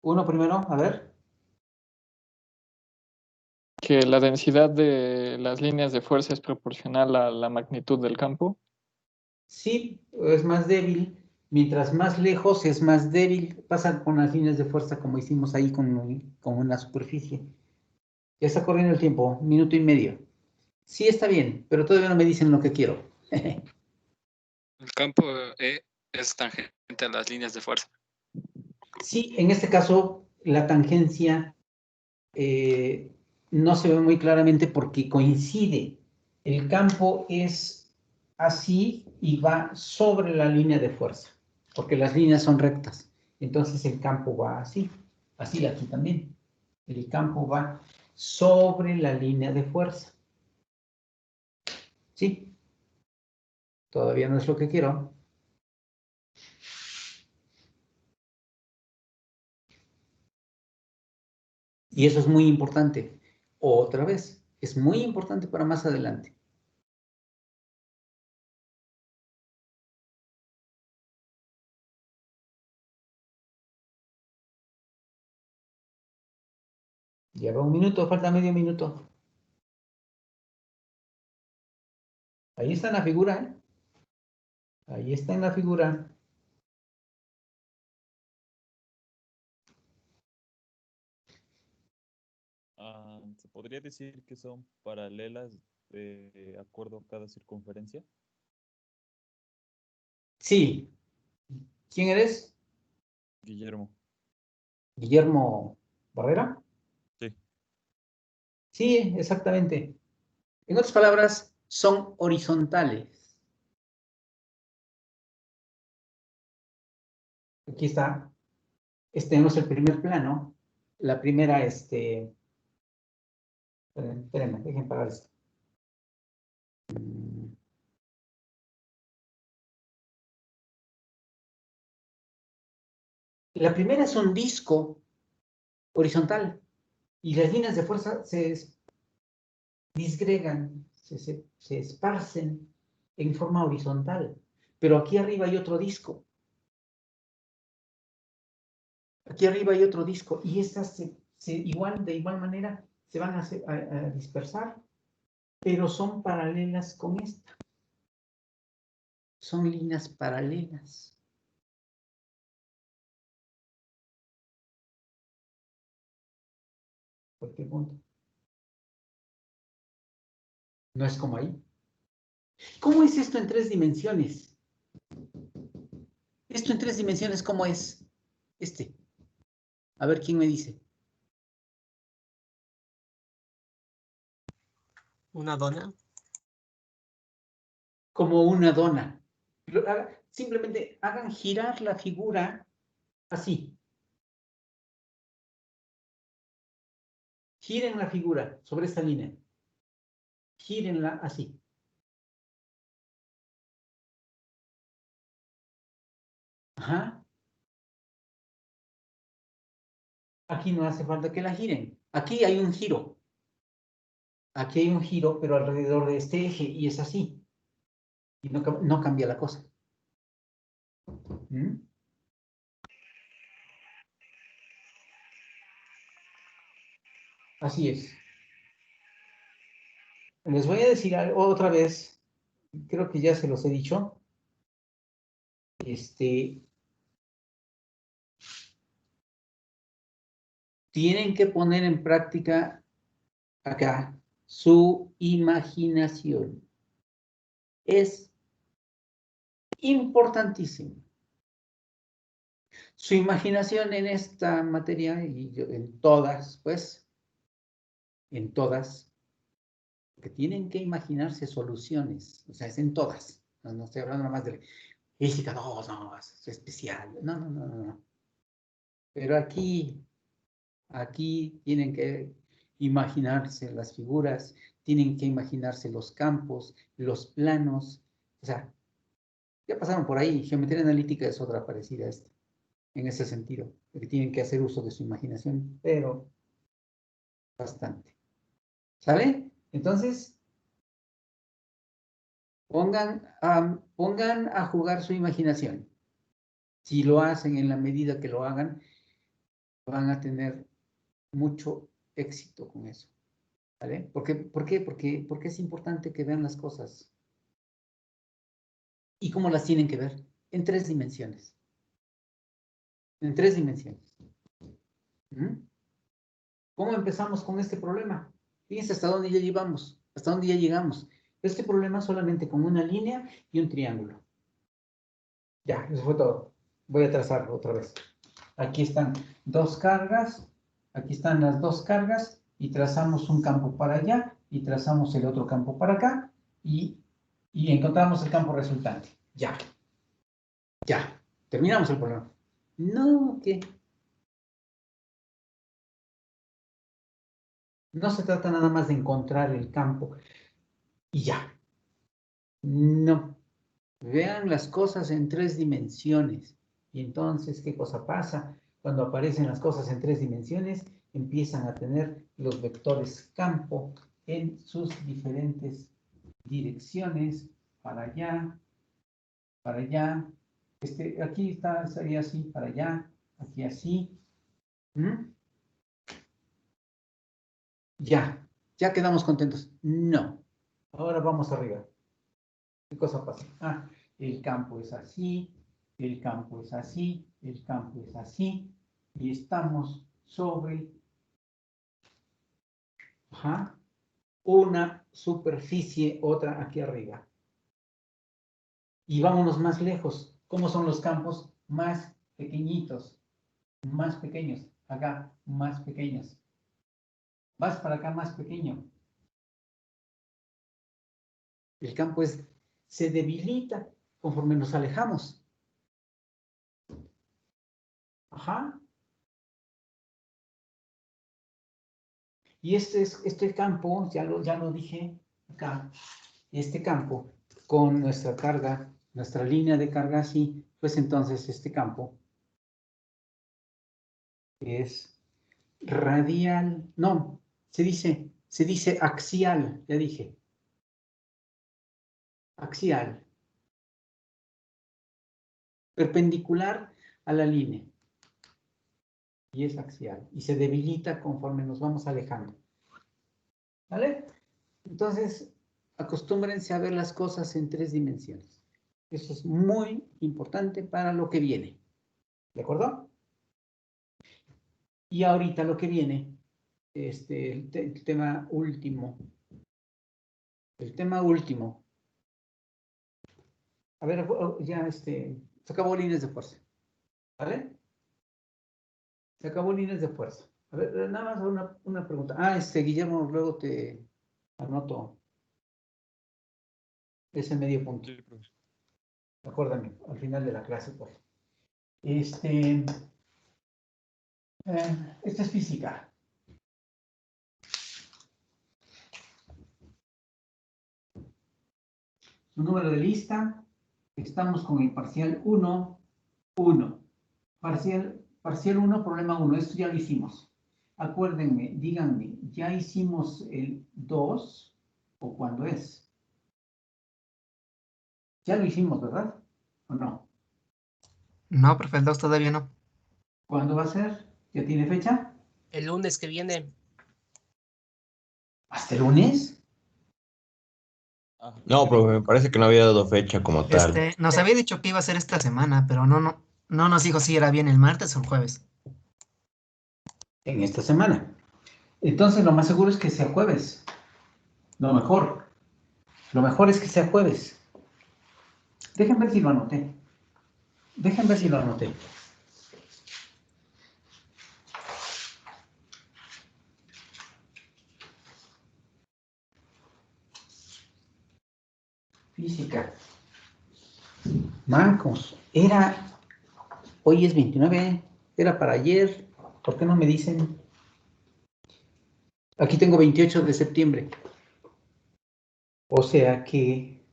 Uno primero, a ver. que la densidad de las líneas de fuerza es proporcional a la magnitud del campo. Sí, es más débil. Mientras más lejos es más débil. Pasa con las líneas de fuerza como hicimos ahí con una superficie. Ya está corriendo el tiempo, 1 minuto y medio. Sí, está bien, pero todavía no me dicen lo que quiero. El campo es tangente a las líneas de fuerza. Sí, en este caso la tangencia no se ve muy claramente porque coincide. El campo es así y va sobre la línea de fuerza, porque las líneas son rectas. Entonces el campo va así, así aquí también. El campo va sobre la línea de fuerza. Sí, todavía no es lo que quiero. Y eso es muy importante. Otra vez, es muy importante para más adelante. Lleva 1 minuto, falta medio minuto. Ahí está en la figura, ¿eh? Ahí está en la figura. ¿Se podría decir que son paralelas de acuerdo a cada circunferencia? Sí. ¿Quién eres? Guillermo. Guillermo Barrera. Sí. Sí, exactamente. En otras palabras, son horizontales. Aquí está. Tenemos el primer plano. La primera, espérenme, dejen parar esto. La primera es un disco horizontal y las líneas de fuerza se disgregan, se esparcen en forma horizontal. Pero aquí arriba hay otro disco. Aquí arriba hay otro disco y estas de igual manera se van a dispersar. pero son paralelas con esta. Son líneas paralelas. Cualquier punto. No es como ahí. ¿Cómo es esto en 3 dimensiones? Esto en 3 dimensiones, ¿cómo es? A ver, ¿quién me dice? Una dona. Como una dona. Simplemente hagan girar la figura así. Giren la figura sobre esta línea. Gírenla así. Ajá. Aquí no hace falta que la giren. Aquí hay un giro. Aquí hay un giro, pero alrededor de este eje, y es así. Y no cambia la cosa. ¿Mm? Así es. Les voy a decir otra vez, creo que ya se los he dicho. Tienen que poner en práctica acá su imaginación. Es importantísimo. Su imaginación en esta materia, y en todas, pues, en todas, que tienen que imaginarse soluciones, o sea, es en todas. No estoy hablando nada más de física 2, no, es especial. No. Pero aquí tienen que imaginarse las figuras, tienen que imaginarse los campos, los planos. O sea, ya pasaron por ahí. Geometría analítica es otra parecida a esta, en ese sentido, que tienen que hacer uso de su imaginación, pero bastante. ¿Sale? Entonces, pongan a jugar su imaginación. Si lo hacen en la medida que lo hagan, van a tener mucho éxito con eso. ¿Vale? ¿Por qué? Porque es importante que vean las cosas. ¿Y cómo las tienen que ver? En 3 dimensiones. En 3 dimensiones. ¿Mm? ¿Cómo empezamos con este problema? Fíjense hasta dónde ya llevamos, hasta dónde ya llegamos. Este problema solamente con una línea y un triángulo. Ya, eso fue todo. Voy a trazarlo otra vez. Aquí están 2 cargas, aquí están las 2 cargas, y trazamos un campo para allá, y trazamos el otro campo para acá, y encontramos el campo resultante. Ya. Terminamos el problema. No, ¿qué? No se trata nada más de encontrar el campo y ya. No. Vean las cosas en 3 dimensiones. Y entonces, ¿qué cosa pasa? Cuando aparecen las cosas en 3 dimensiones, empiezan a tener los vectores campo en sus diferentes direcciones, para allá, para allá. Aquí estaría así, para allá, aquí así. ¿Mm? Ya quedamos contentos. No. Ahora vamos arriba. ¿Qué cosa pasa? El campo es así, el campo es así, el campo es así, y estamos sobre una superficie, otra aquí arriba. Y vámonos más lejos. ¿Cómo son los campos? Más pequeñitos, más pequeños. Acá, más pequeños. Vas para acá, más pequeño. El campo se debilita conforme nos alejamos. Y este campo, ya lo dije acá, este campo con nuestra carga, nuestra línea de carga así, pues entonces este campo es radial, no, se dice axial, ya dije, axial, perpendicular a la línea, y es axial, y se debilita conforme nos vamos alejando. ¿Vale? Entonces, acostúmbrense a ver las cosas en 3 dimensiones. Eso es muy importante para lo que viene. ¿De acuerdo? Y ahorita lo que viene, el tema último. El tema último. A ver, ya se acabó líneas de fuerza. ¿Vale? Se acabó líneas de fuerza. A ver, nada más una pregunta. Guillermo, luego te anoto ese medio punto. Sí, profe. Acuérdame, al final de la clase, pues. Esta es física. Su número de lista. Estamos con el parcial 1, 1. Parcial 1, problema 1. Esto ya lo hicimos. Acuérdenme, díganme, ¿ya hicimos el 2 o cuándo es? Ya lo hicimos, ¿verdad? ¿O no? No, profe, el 2 todavía no. ¿Cuándo va a ser? ¿Ya tiene fecha? El lunes que viene. ¿Hasta el lunes? Ah, No, profe, me parece que no había dado fecha como tal. Nos había dicho que iba a ser esta semana, pero no nos dijo si era bien el martes o el jueves. En esta semana. Entonces, lo más seguro es que sea jueves. Lo mejor. Lo mejor es que sea jueves. Déjenme ver si lo anoté. Déjenme ver si lo anoté. Física. Mancos. Hoy es 29. Era para ayer. ¿Por qué no me dicen? Aquí tengo 28 de septiembre. O sea que,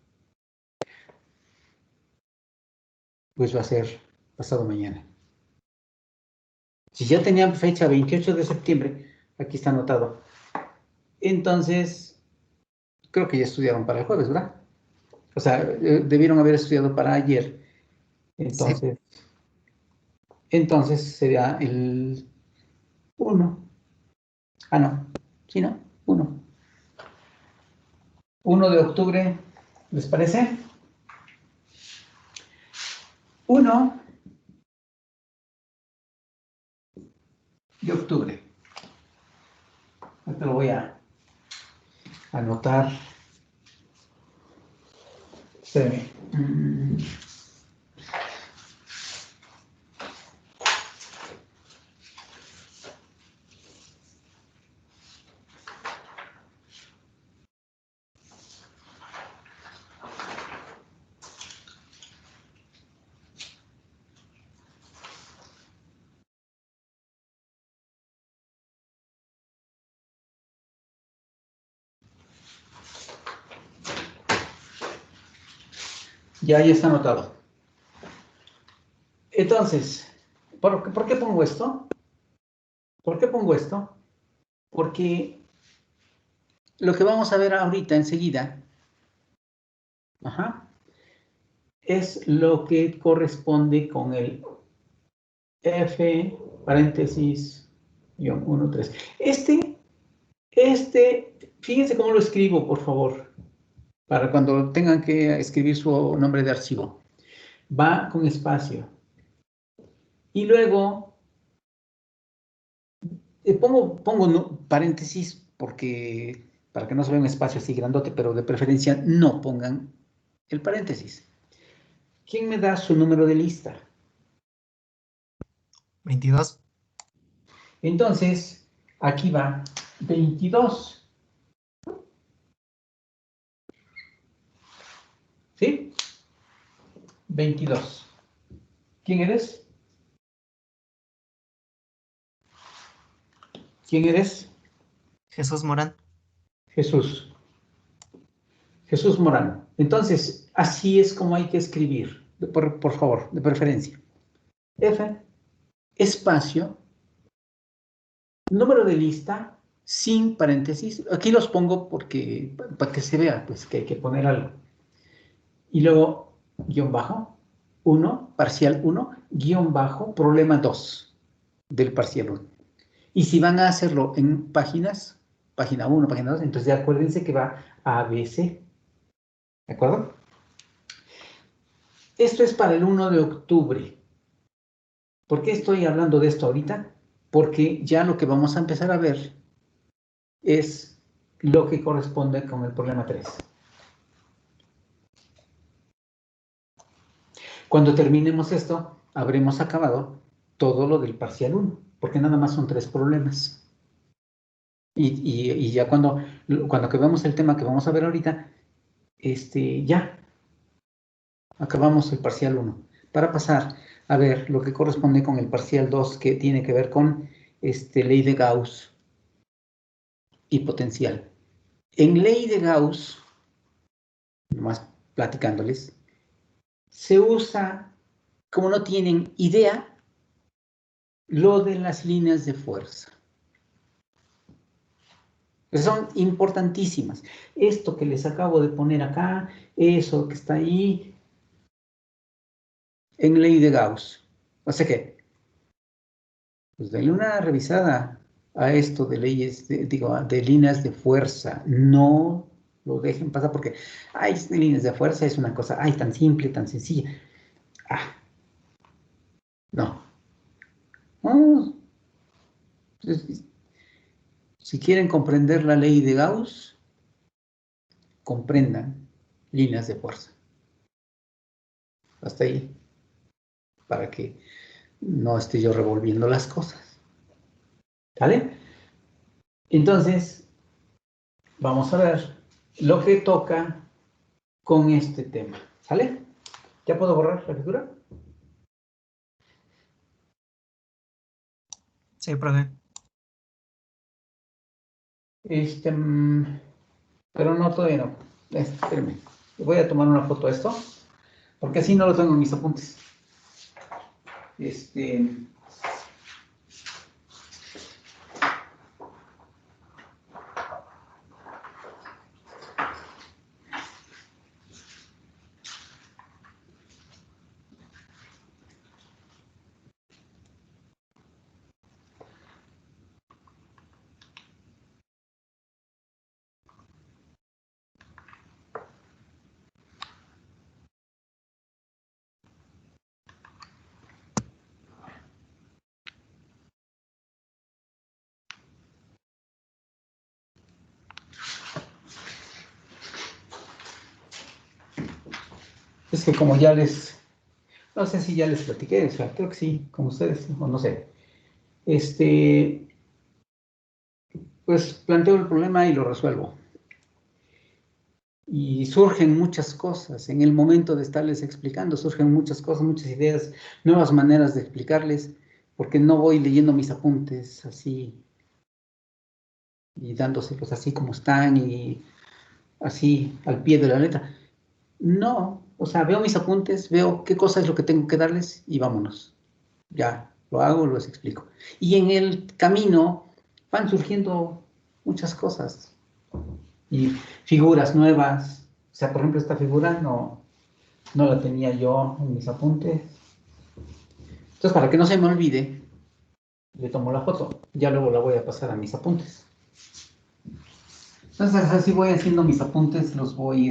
pues va a ser pasado mañana. Si ya tenía fecha 28 de septiembre, aquí está anotado. Entonces, creo que ya estudiaron para el jueves, ¿verdad? O sea, debieron haber estudiado para ayer. Entonces sería el 1. Ah, no. Sí, ¿no? 1. 1 de octubre, ¿les parece? 1 de octubre. Te lo voy a anotar. Espérame. Ya está anotado. Entonces, ¿por qué pongo esto? ¿Por qué pongo esto? Porque lo que vamos a ver ahorita enseguida, es lo que corresponde con el F, paréntesis, guión 1, 3. Fíjense cómo lo escribo, por favor, para cuando tengan que escribir su nombre de archivo. Va con espacio. Y luego pongo paréntesis porque para que no se vea un espacio así grandote, pero de preferencia no pongan el paréntesis. ¿Quién me da su número de lista? 22. Entonces, aquí va 22. ¿Sí? 22. ¿Quién eres? ¿Quién eres? Jesús Morán. Jesús. Jesús Morán. Entonces, así es como hay que escribir. Por favor, de preferencia. F, espacio, número de lista, sin paréntesis. Aquí los pongo porque, para que se vea, pues, que hay que poner algo. Y luego, guión bajo, 1, parcial 1, guión bajo, problema 2 del parcial 1. Y si van a hacerlo en páginas, página 1, página 2, entonces ya acuérdense que va ABC. ¿De acuerdo? Esto es para el 1 de octubre. ¿Por qué estoy hablando de esto ahorita? Porque ya lo que vamos a empezar a ver es lo que corresponde con el problema 3. Cuando terminemos esto, habremos acabado todo lo del parcial 1, porque nada más son 3 problemas. Y ya cuando acabemos el tema que vamos a ver ahorita, ya acabamos el parcial 1, para pasar a ver lo que corresponde con el parcial 2, que tiene que ver con ley de Gauss y potencial. En ley de Gauss, nomás platicándoles, se usa, como no tienen idea, lo de las líneas de fuerza. Son importantísimas. Esto que les acabo de poner acá, eso que está ahí, en ley de Gauss. O sea que, pues denle una revisada a esto de leyes, de líneas de fuerza. No lo dejen pasar porque, de líneas de fuerza es una cosa, tan simple, tan sencilla. No. Entonces, si quieren comprender la ley de Gauss, comprendan líneas de fuerza. Hasta ahí, para que no esté yo revolviendo las cosas. ¿Vale? Entonces, vamos a ver lo que toca con este tema. ¿Sale? ¿Ya puedo borrar la figura? Sí, profe. Pero no, todavía no. Espérenme. Voy a tomar una foto de esto, porque así no lo tengo en mis apuntes. Es que como ya no sé si ya les platiqué, o sea, creo que sí, con ustedes, o no sé. Pues planteo el problema y lo resuelvo. Y surgen muchas cosas, en el momento de estarles explicando, surgen muchas cosas, muchas ideas, nuevas maneras de explicarles, porque no voy leyendo mis apuntes así, y dándoselos así como están, y así al pie de la letra. No, o sea, veo mis apuntes, veo qué cosa es lo que tengo que darles, y vámonos. Ya, lo hago, los explico. Y en el camino van surgiendo muchas cosas, y figuras nuevas. O sea, por ejemplo, esta figura no la tenía yo en mis apuntes. Entonces, para que no se me olvide, le tomo la foto. Ya luego la voy a pasar a mis apuntes. Entonces, así voy haciendo mis apuntes, los voy,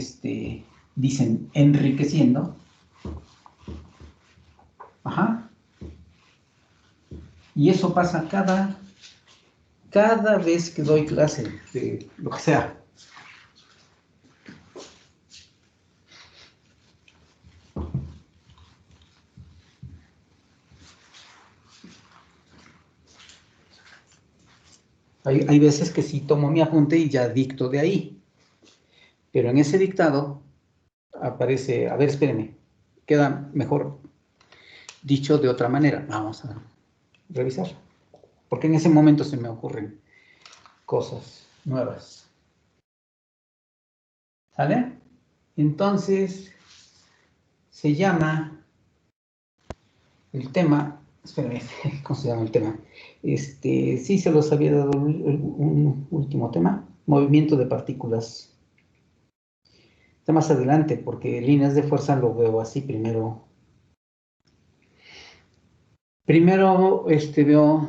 dicen, enriqueciendo. Ajá. Y eso pasa cada vez que doy clase de lo que sea. Hay veces que sí tomo mi apunte y ya dicto de ahí. Pero en ese dictado aparece, a ver, espérenme, queda mejor dicho de otra manera. Vamos a revisar. Porque en ese momento se me ocurren cosas nuevas. ¿Sale? Entonces, se llama el tema, espérenme, ¿cómo se llama el tema? Sí se los había dado un último tema, movimiento de partículas. Está más adelante, porque líneas de fuerza lo veo así primero. Primero, veo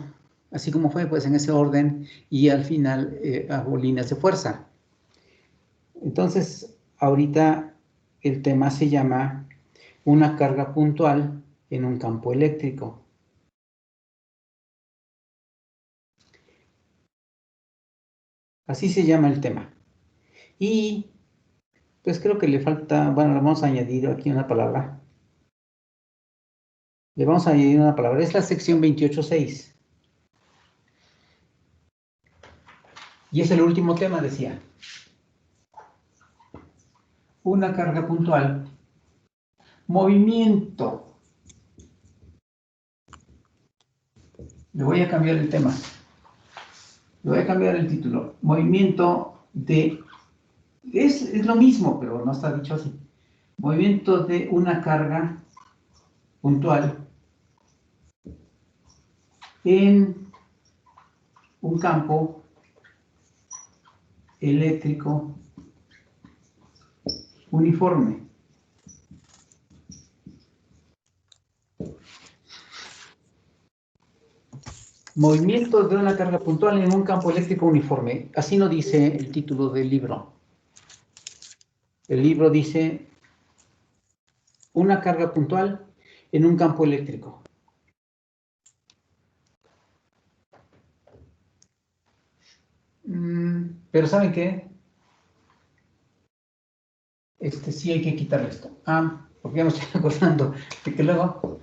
así como fue, pues en ese orden, y al final hago líneas de fuerza. Entonces, ahorita el tema se llama una carga puntual en un campo eléctrico. Así se llama el tema. Y pues creo que le falta, bueno, le vamos a añadir aquí una palabra. Le vamos a añadir una palabra. Es la sección 28.6. Y es el último tema, decía. Una carga puntual. Movimiento. Le voy a cambiar el tema. Le voy a cambiar el título. Movimiento de... Es lo mismo, pero no está dicho así. Movimiento de una carga puntual en un campo eléctrico uniforme. Movimientos de una carga puntual en un campo eléctrico uniforme. Así no dice el título del libro. El libro dice una carga puntual en un campo eléctrico. Pero ¿saben qué? Sí hay que quitarle esto. Porque ya me estoy acordando de que luego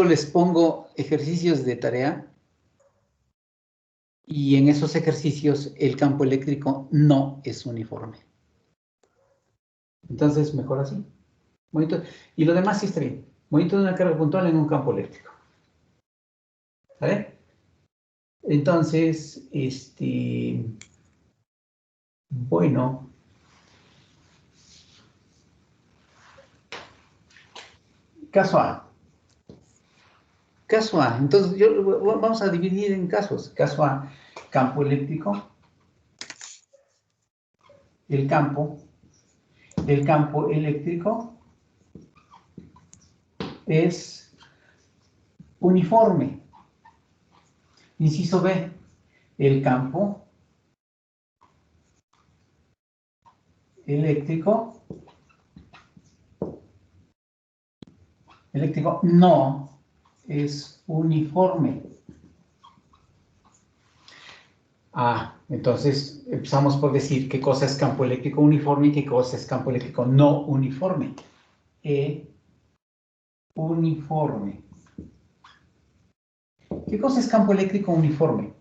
les pongo ejercicios de tarea y en esos ejercicios el campo eléctrico no es uniforme. Entonces, mejor así. Y lo demás sí está bien. Movimiento de una carga puntual en un campo eléctrico. ¿Vale? Entonces, bueno. Caso A. Caso A. Entonces, vamos a dividir en casos. Caso A, campo eléctrico. El campo eléctrico es uniforme. Inciso B, el campo eléctrico no es uniforme. Entonces empezamos por decir qué cosa es campo eléctrico uniforme y qué cosa es campo eléctrico no uniforme. Uniforme. ¿Qué cosa es campo eléctrico uniforme?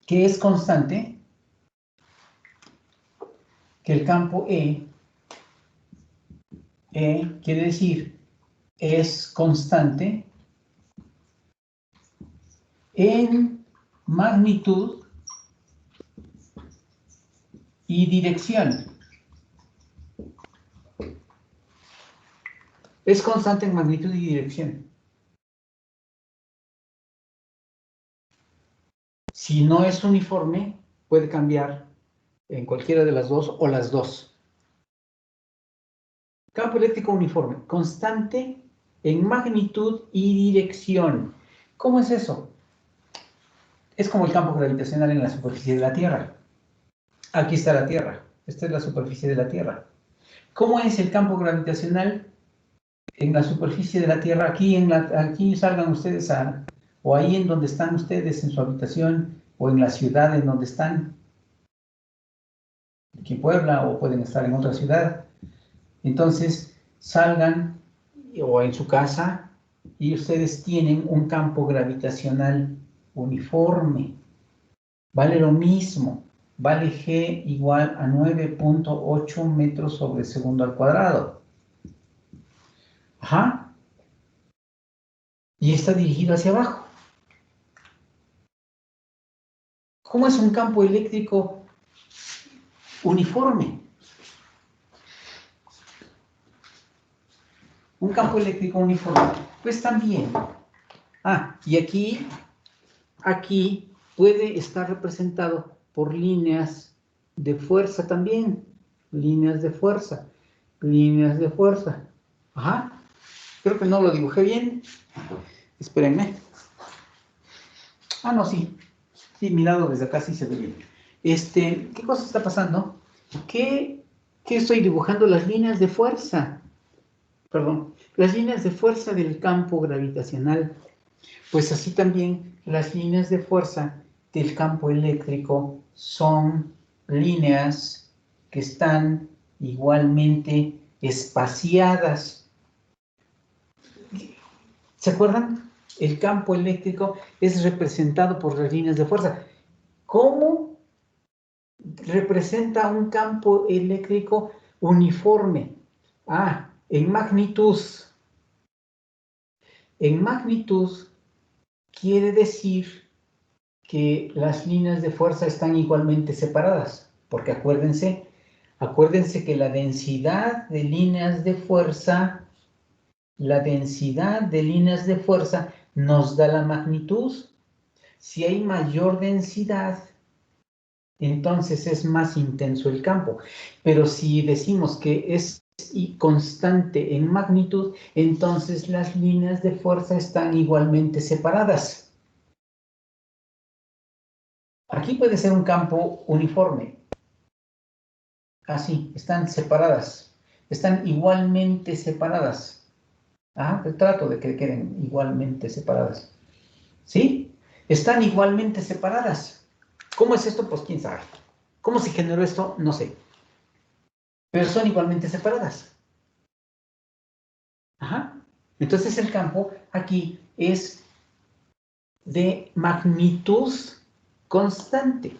Que es constante, que el campo quiere decir es constante en magnitud y dirección. Es constante en magnitud y dirección. Si no es uniforme, puede cambiar en cualquiera de las dos o las dos. Campo eléctrico uniforme, constante en magnitud y dirección. ¿Cómo es eso? Es como el campo gravitacional en la superficie de la Tierra. Aquí está la Tierra. Esta es la superficie de la Tierra. ¿Cómo es el campo gravitacional en la superficie de la Tierra? Aquí salgan ustedes o ahí en donde están ustedes, en su habitación, o en la ciudad en donde están. Aquí en Puebla, o pueden estar en otra ciudad. Entonces, salgan, o en su casa, y ustedes tienen un campo gravitacional uniforme. Vale lo mismo. Vale G igual a 9.8 metros sobre segundo al cuadrado. Y está dirigido hacia abajo. ¿Cómo es un campo eléctrico uniforme? Un campo eléctrico uniforme. Pues también. Y aquí puede estar representado por líneas de fuerza también. Líneas de fuerza. Líneas de fuerza. Creo que no lo dibujé bien. Espérenme. Ah, no, sí. Sí, mirado desde acá sí se ve bien. ¿Qué cosa está pasando? Que estoy dibujando las líneas de fuerza. Perdón, las líneas de fuerza del campo gravitacional. Pues así también las líneas de fuerza del campo eléctrico son líneas que están igualmente espaciadas. ¿Se acuerdan? El campo eléctrico es representado por las líneas de fuerza. ¿Cómo representa un campo eléctrico uniforme? Ah, en magnitud. En magnitud quiere decir que las líneas de fuerza están igualmente separadas, porque acuérdense que la densidad de líneas de fuerza, nos da la magnitud. Si hay mayor densidad, entonces es más intenso el campo. Pero si decimos que es constante en magnitud, entonces las líneas de fuerza están igualmente separadas. Aquí puede ser un campo uniforme. Así, están separadas. Están igualmente separadas. Trato de que queden igualmente separadas. ¿Sí? Están igualmente separadas. ¿Cómo es esto? Pues quién sabe. ¿Cómo se generó esto? No sé. Pero son igualmente separadas. Entonces el campo aquí es de magnitud constante.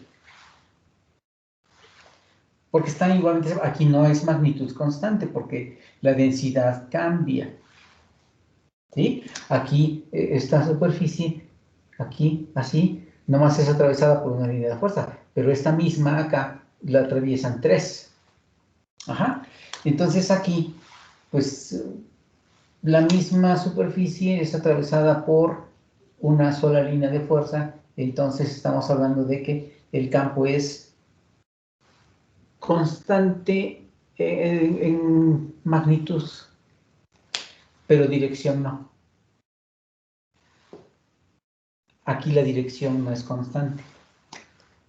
Porque están igualmente separadas. Aquí no es magnitud constante porque la densidad cambia. ¿Sí? Aquí esta superficie, aquí, así, nomás es atravesada por una línea de fuerza. Pero esta misma acá la atraviesan tres. Entonces aquí, pues, la misma superficie es atravesada por una sola línea de fuerza. Entonces estamos hablando de que el campo es constante en magnitud, pero dirección no. Aquí la dirección no es constante.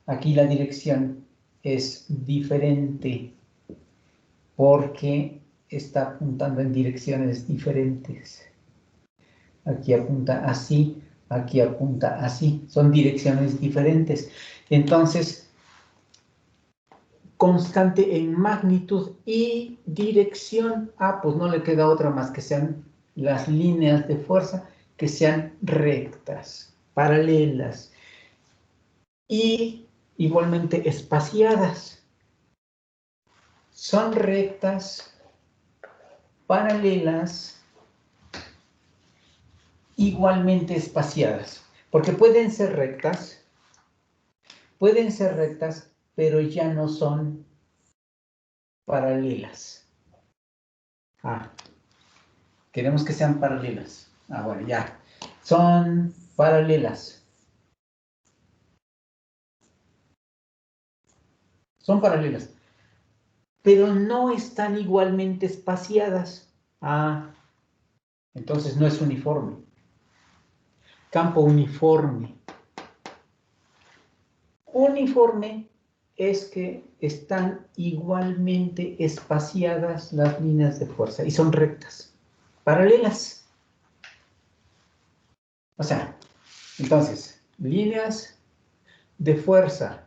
Aquí la dirección es diferente porque está apuntando en direcciones diferentes. Aquí apunta así, aquí apunta así. Son direcciones diferentes. Entonces, constante en magnitud y dirección. Pues no le queda otra más que sean las líneas de fuerza que sean rectas, paralelas y igualmente espaciadas. Son rectas, paralelas, igualmente espaciadas. Porque pueden ser rectas, pero ya no son paralelas. Queremos que sean paralelas. Bueno, ya. Son paralelas. Son paralelas. Pero no están igualmente espaciadas. Entonces no es uniforme. Campo uniforme. Uniforme es que están igualmente espaciadas las líneas de fuerza y son rectas, paralelas. O sea, entonces, líneas de fuerza.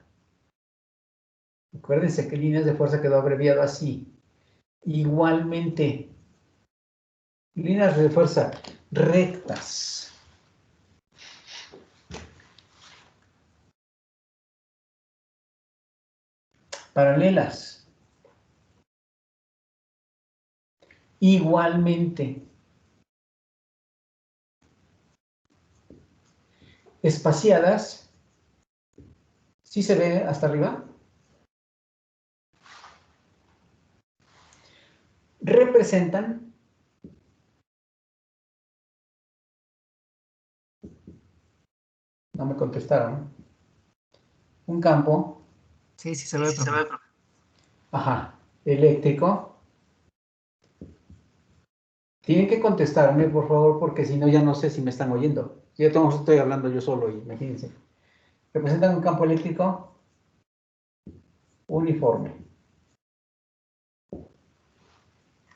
Acuérdense que líneas de fuerza quedó abreviado así. Igualmente, líneas de fuerza rectas. Paralelas. Igualmente. Espaciadas. ¿Sí se ve hasta arriba? Representan no me contestaron. Un campo. Sí, se lo ve, profe. Eléctrico. Tienen que contestarme, por favor, porque si no ya no sé si me están oyendo. Ya estoy hablando yo solo, imagínense. Representan un campo eléctrico uniforme.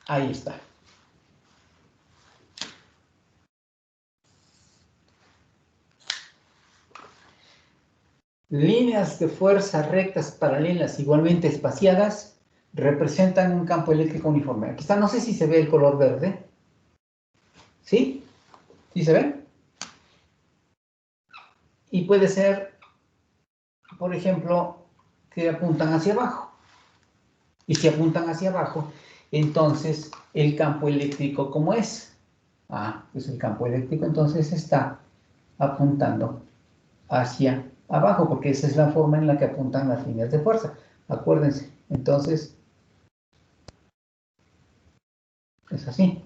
Ahí está. Líneas de fuerza rectas paralelas igualmente espaciadas representan un campo eléctrico uniforme. Aquí está, no sé si se ve el color verde. ¿Sí? ¿Sí se ve? Y puede ser, por ejemplo, que apuntan hacia abajo. Y si apuntan hacia abajo, entonces el campo eléctrico, ¿cómo es? Pues el campo eléctrico entonces está apuntando hacia abajo, porque esa es la forma en la que apuntan las líneas de fuerza. Acuérdense, entonces, es así.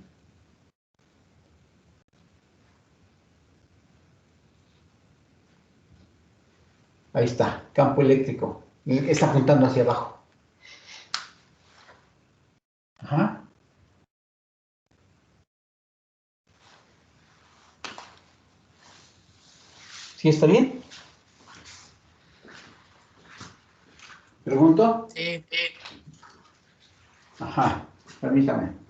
Ahí está, campo eléctrico. Está apuntando hacia abajo. Ajá. ¿Sí está bien? ¿Pregunto? Sí. Ajá, permítame.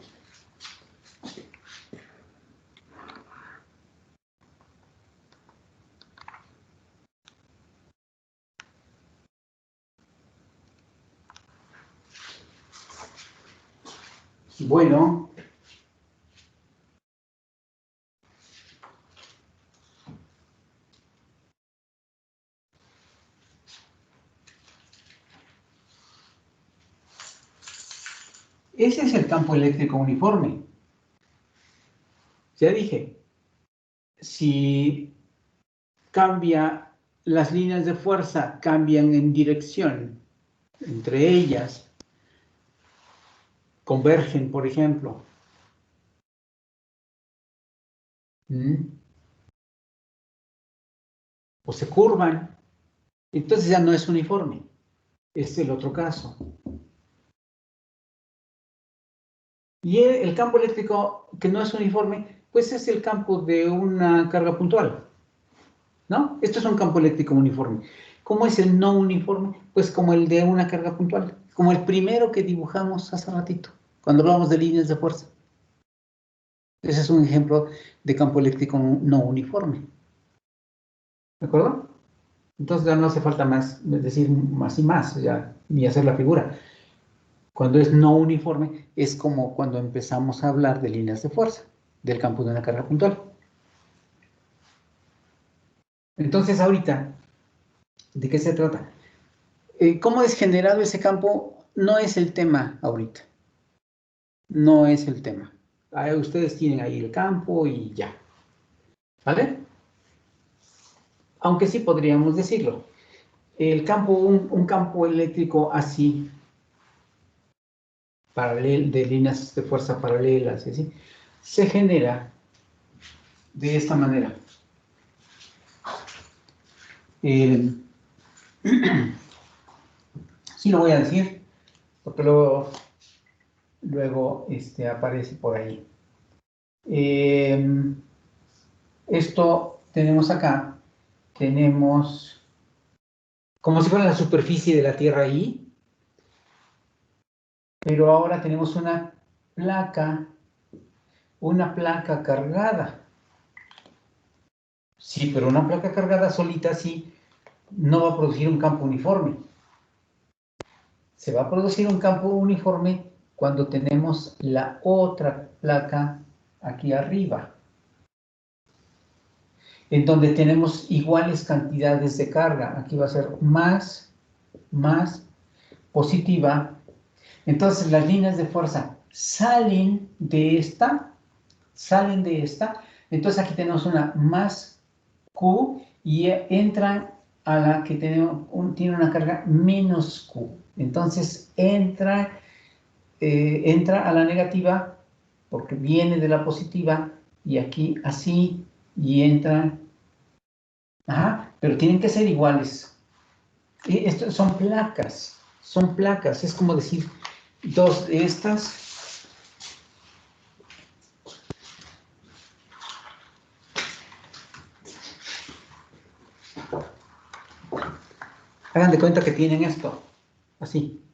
Bueno. Ese es el campo eléctrico uniforme. Ya dije, si cambia, las líneas de fuerza cambian en dirección, entre ellas, convergen, por ejemplo. O se curvan, entonces ya no es uniforme. Es el otro caso. Y el campo eléctrico que no es uniforme, pues es el campo de una carga puntual, ¿no? Esto es un campo eléctrico uniforme. ¿Cómo es el no uniforme? Pues como el de una carga puntual, como el primero que dibujamos hace ratito, cuando hablamos de líneas de fuerza. Ese es un ejemplo de campo eléctrico no uniforme. ¿De acuerdo? Entonces ya no hace falta más decir más y más, ya, ni hacer la figura. Cuando es no uniforme, es como cuando empezamos a hablar de líneas de fuerza, del campo de una carga puntual. Entonces, ahorita, ¿de qué se trata? ¿Cómo es generado ese campo? No es el tema ahorita. No es el tema. Ustedes tienen ahí el campo y ya. ¿Vale? Aunque sí podríamos decirlo. El campo, un campo eléctrico así, de líneas de fuerza paralelas, ¿sí? Se genera de esta manera. Sí lo voy a decir, porque luego aparece por ahí. Esto tenemos acá, tenemos como si fuera la superficie de la Tierra ahí, pero ahora tenemos una placa cargada. Sí, pero una placa cargada solita sí no va a producir un campo uniforme. Se va a producir un campo uniforme cuando tenemos la otra placa aquí arriba, en donde tenemos iguales cantidades de carga. Aquí va a ser más positiva. Entonces las líneas de fuerza salen de esta. Entonces aquí tenemos una más Q y entran a la que tiene una carga menos Q. Entonces entra a la negativa porque viene de la positiva y aquí así y entra. Pero tienen que ser iguales. Esto son placas, es como decir dos de estas Hagan de cuenta que tienen esto, así.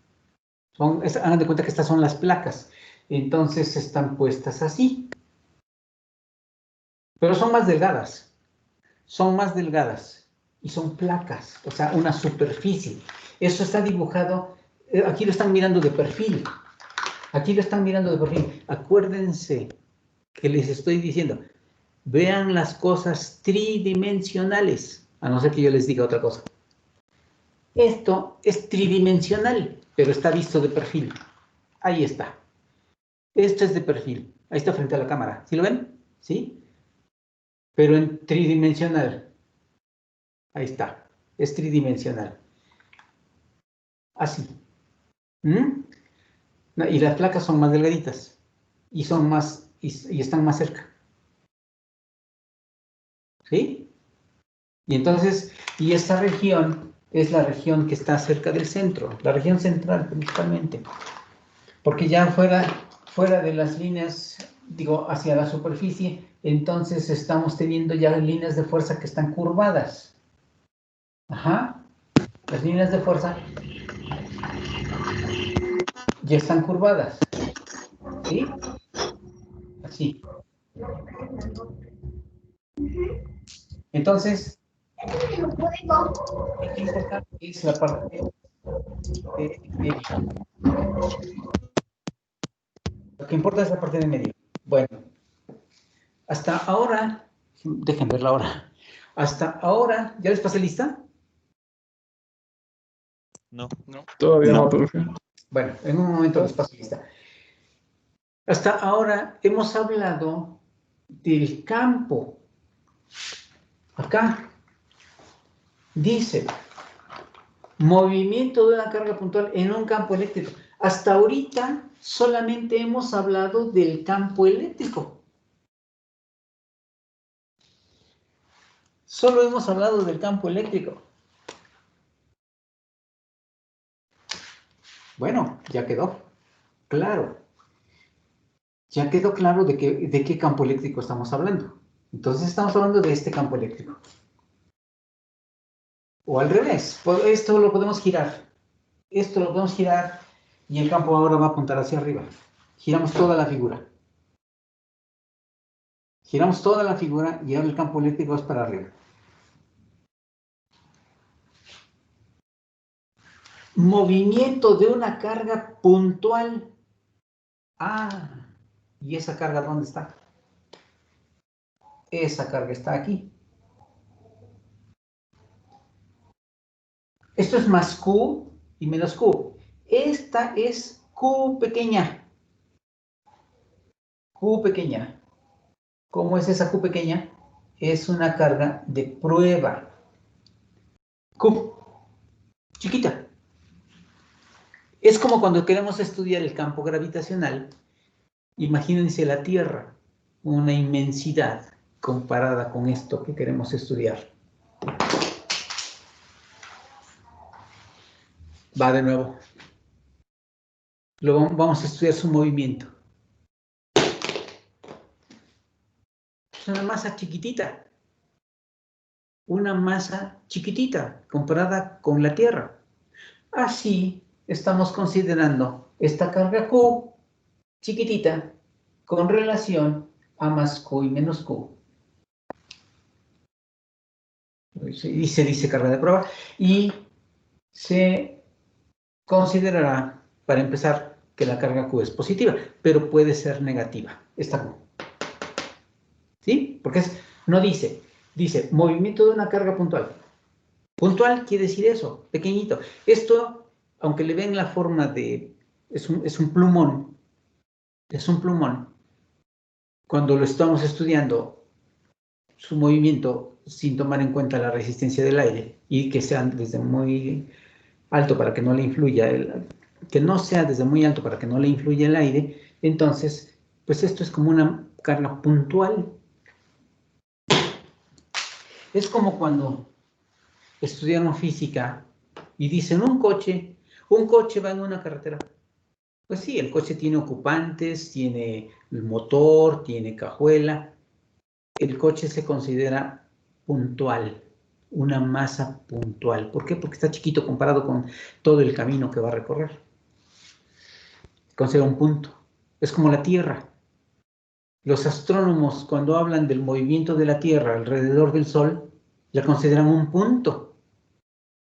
Hagan de cuenta que estas son las placas. Entonces están puestas así. Pero son más delgadas. Son más delgadas. Y son placas, o sea, una superficie. Eso está dibujado, aquí lo están mirando de perfil. Aquí lo están mirando de perfil. Acuérdense que les estoy diciendo, vean las cosas tridimensionales, a no ser que yo les diga otra cosa. Esto es tridimensional, pero está visto de perfil. Ahí está. Esto es de perfil. Ahí está frente a la cámara. ¿Sí lo ven? ¿Sí? Pero en tridimensional. Ahí está. Es tridimensional. Así. ¿Mm? Y las placas son más delgaditas. Y son más, y están más cerca. ¿Sí? Y entonces, y esta región es la región que está cerca del centro, la región central principalmente. Porque ya fuera de las líneas, digo, hacia la superficie, entonces estamos teniendo ya líneas de fuerza que están curvadas. Ajá. Las líneas de fuerza ya están curvadas. ¿Sí? Así. Entonces, lo importante es la parte de medio. Lo que importa es la parte de medio. Bueno, hasta ahora, dejen ver la hora. Hasta ahora, ¿ya les pasé lista? No. Todavía No. no, profe. Bueno, en un momento les paso lista. Hasta ahora hemos hablado del campo. Acá dice, movimiento de una carga puntual en un campo eléctrico. Hasta ahorita solamente hemos hablado del campo eléctrico. Solo hemos hablado del campo eléctrico. Bueno, ya quedó claro. Ya quedó claro de qué campo eléctrico estamos hablando. Entonces estamos hablando de este campo eléctrico. O al revés, esto lo podemos girar. Esto lo podemos girar y el campo ahora va a apuntar hacia arriba. Giramos toda la figura. Giramos toda la figura y ahora el campo eléctrico es para arriba. Movimiento de una carga puntual. Ah, ¿y esa carga dónde está? Esa carga está aquí. Esto es más Q y menos Q. Esta es Q pequeña. Q pequeña. ¿Cómo es esa Q pequeña? Es una carga de prueba. Q chiquita. Es como cuando queremos estudiar el campo gravitacional. Imagínense la Tierra, una inmensidad comparada con esto que queremos estudiar. Va de nuevo. Vamos a estudiar su movimiento. Es una masa chiquitita. Una masa chiquitita comparada con la Tierra. Así estamos considerando esta carga Q chiquitita con relación a más Q y menos Q. Y se dice carga de prueba. Y se considerará, para empezar, que la carga Q es positiva, pero puede ser negativa, esta Q. ¿Sí? Porque no dice movimiento de una carga puntual. Puntual quiere decir eso, pequeñito. Esto, aunque le ven la forma de, es un plumón, cuando lo estamos estudiando, su movimiento sin tomar en cuenta la resistencia del aire y que sean desde muy alto para que no le influya, que no sea desde muy alto para que no le influya el aire, entonces, pues esto es como una carga puntual. Es como cuando estudiaron física y dicen un coche va en una carretera. Pues sí, el coche tiene ocupantes, tiene el motor, tiene cajuela. El coche se considera puntual. una masa puntual. ¿Por qué? Porque está chiquito comparado con todo el camino que va a recorrer. Considera un punto. Es como la Tierra. Los astrónomos, cuando hablan del movimiento de la Tierra alrededor del Sol, la consideran un punto,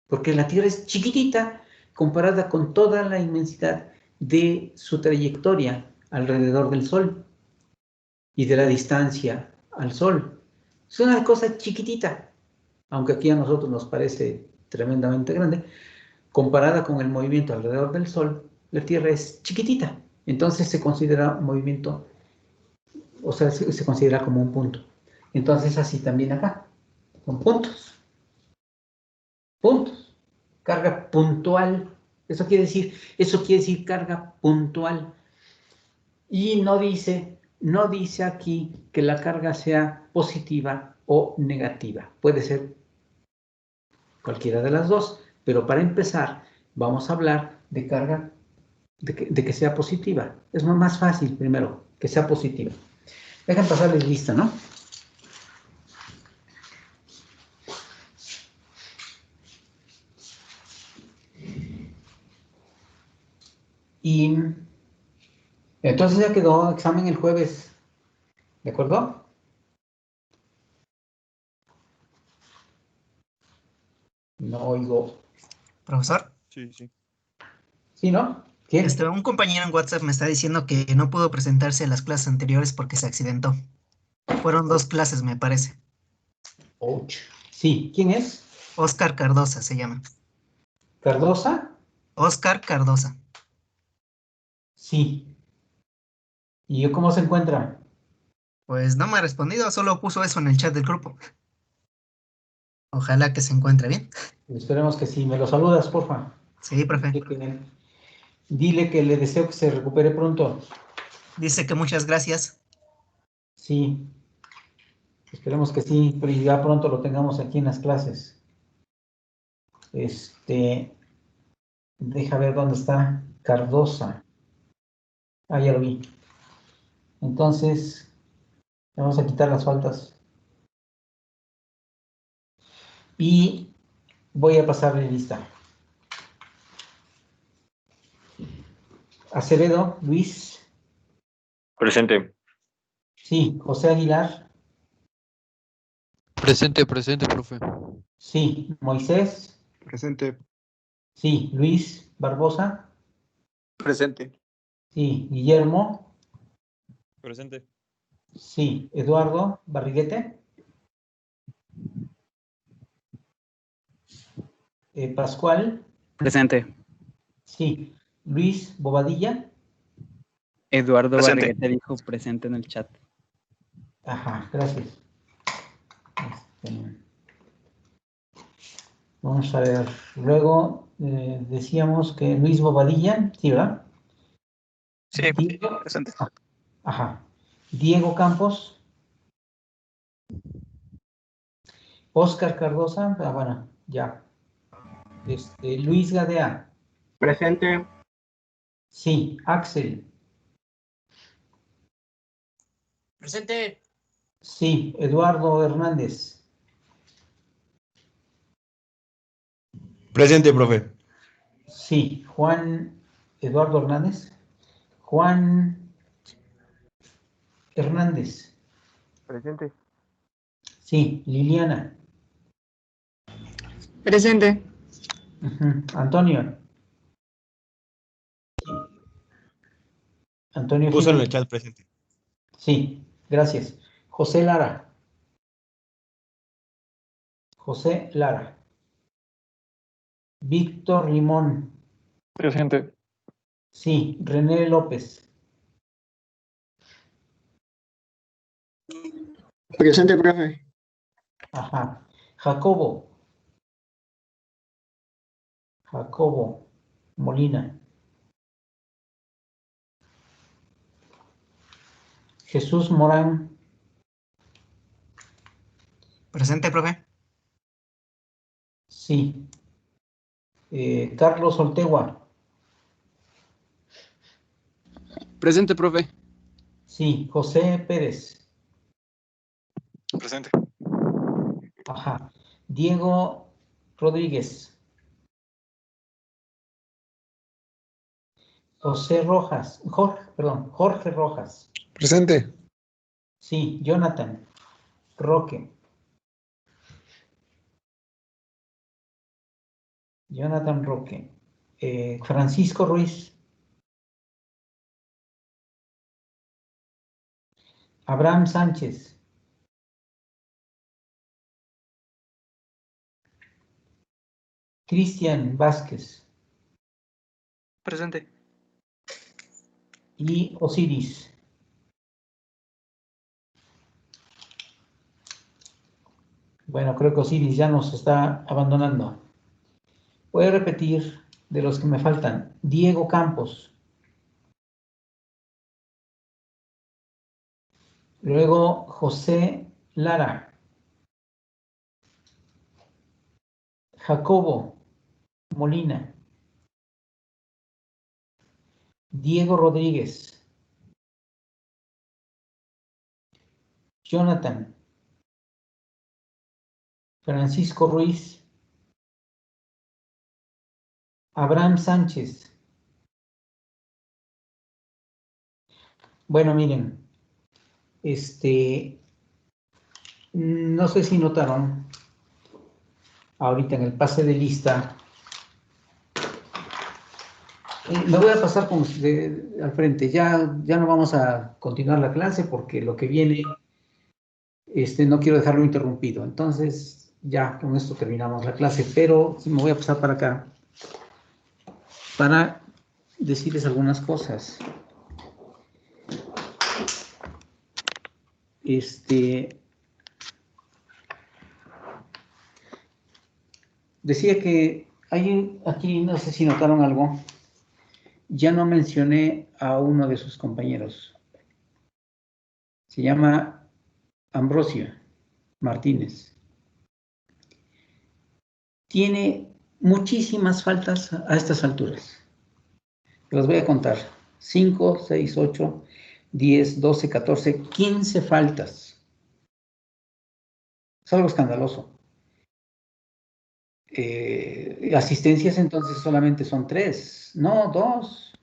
porque la Tierra es chiquitita comparada con toda la inmensidad de su trayectoria alrededor del Sol y de la distancia al Sol. Es una cosa chiquitita, aunque aquí a nosotros nos parece tremendamente grande, comparada con el movimiento alrededor del Sol, la Tierra es chiquitita. Entonces se considera un movimiento, o sea, se considera como un punto. Entonces así también acá, son puntos. Puntos. Carga puntual. Eso quiere decir carga puntual. Y no dice aquí que la carga sea positiva o negativa. Puede ser cualquiera de las dos, pero para empezar vamos a hablar de carga, de que sea positiva. Es más fácil primero, que sea positiva. Dejan pasarles lista, ¿no? Y entonces ya quedó examen el jueves, ¿de acuerdo? No oigo. Profesor, Sí, sí. ¿Sí, no? ¿Quién? un compañero en WhatsApp me está diciendo que no pudo presentarse a las clases anteriores porque se accidentó. Fueron 2 clases, me parece. Ouch. Sí, ¿quién es? Oscar Cardosa se llama. ¿Cardosa? Oscar Cardosa. Sí. ¿Y cómo se encuentra? Pues no me ha respondido, solo puso eso en el chat del grupo. Ojalá que se encuentre bien. Esperemos que sí. ¿Me lo saludas, porfa? Sí, profe. Dile que le deseo que se recupere pronto. Dice que muchas gracias. Sí. Esperemos que sí, pero ya pronto lo tengamos aquí en las clases. Deja ver dónde está Cardosa. Ah, ya lo vi. Entonces, vamos a quitar las faltas. Y voy a pasarle lista. Acevedo, Luis. Presente. Sí. José Aguilar. Presente, profe. Sí. Moisés. Presente. Sí. Luis Barbosa. Presente. Sí. Guillermo. Presente. Sí. Eduardo Barriguete. Pascual. Presente. Sí. Luis Bobadilla. Eduardo Presente. Barriguete dijo presente en el chat. Ajá, gracias. Vamos a ver. Luego decíamos que Luis Bobadilla, ¿sí, verdad? Sí, Diego, presente. ajá. Diego Campos. Oscar Cardosa, bueno, ya. Luis Gadea. Presente. Sí. Axel. Presente. Sí. Eduardo Hernández. Presente, profe. Sí. Juan Eduardo Hernández. Juan Hernández. Presente. Sí. Liliana. Presente. Antonio. Antonio Puso en el Jiménez. chat presente. Sí, gracias. José Lara. José Lara. Víctor Limón. Presente. Sí. René López. Presente, profe. Ajá. Jacobo. Jacobo Molina. Jesús Morán. Presente, profe. Sí. Carlos Ortegua. Presente, profe. Sí. José Pérez. Presente. Ajá. Diego Rodríguez. Jorge Rojas. Presente. Sí, Jonathan Roque. Francisco Ruiz. Abraham Sánchez. Cristian Vázquez. Presente. Y Osiris. Bueno, creo que Osiris ya nos está abandonando. Voy a repetir de los que me faltan. Diego Campos. Luego José Lara. Jacobo Molina. Diego Rodríguez. Jonathan. Francisco Ruiz. Abraham Sánchez. Bueno, miren, no sé si notaron ahorita en el pase de lista. Me voy a pasar al frente. Ya no vamos a continuar la clase porque lo que viene, no quiero dejarlo interrumpido. Entonces, ya con esto terminamos la clase, pero sí me voy a pasar para acá para decirles algunas cosas. Decía que aquí, no sé si notaron algo, ya no mencioné a uno de sus compañeros. Se llama Ambrosio Martínez. Tiene muchísimas faltas a estas alturas. Las voy a contar. 5, 6, 8, 10, 12, 14, 15 faltas. Es algo escandaloso. Asistencias entonces solamente son 3. No, 2.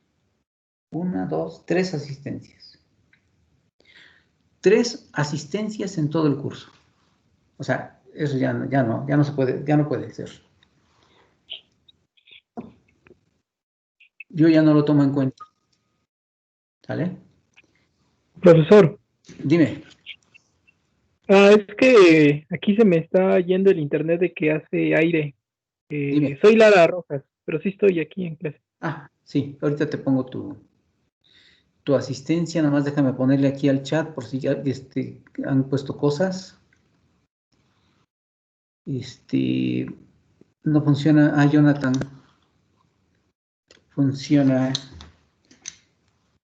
1, 2, 3 asistencias. 3 asistencias en todo el curso. O sea, eso ya no se puede, ya no puede ser. Yo ya no lo tomo en cuenta. ¿Sale? Profesor. Dime. Es que aquí se me está yendo el internet de que hace aire. Soy Lara Rojas, pero sí estoy aquí en clase. Ah, sí, ahorita te pongo tu asistencia, nada más déjame ponerle aquí al chat por si ya han puesto cosas. No funciona. Ah, Jonathan. Funciona.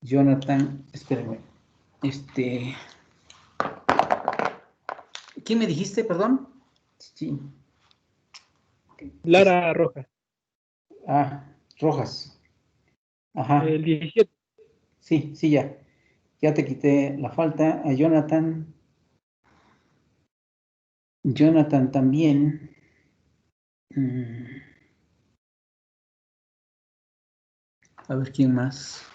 Jonathan, espérenme. ¿Quién me dijiste, perdón? Sí. Lara Rojas. Ah, Rojas. Ajá. El 17. Sí, ya. Ya te quité la falta. A Jonathan. Jonathan también. A ver quién más.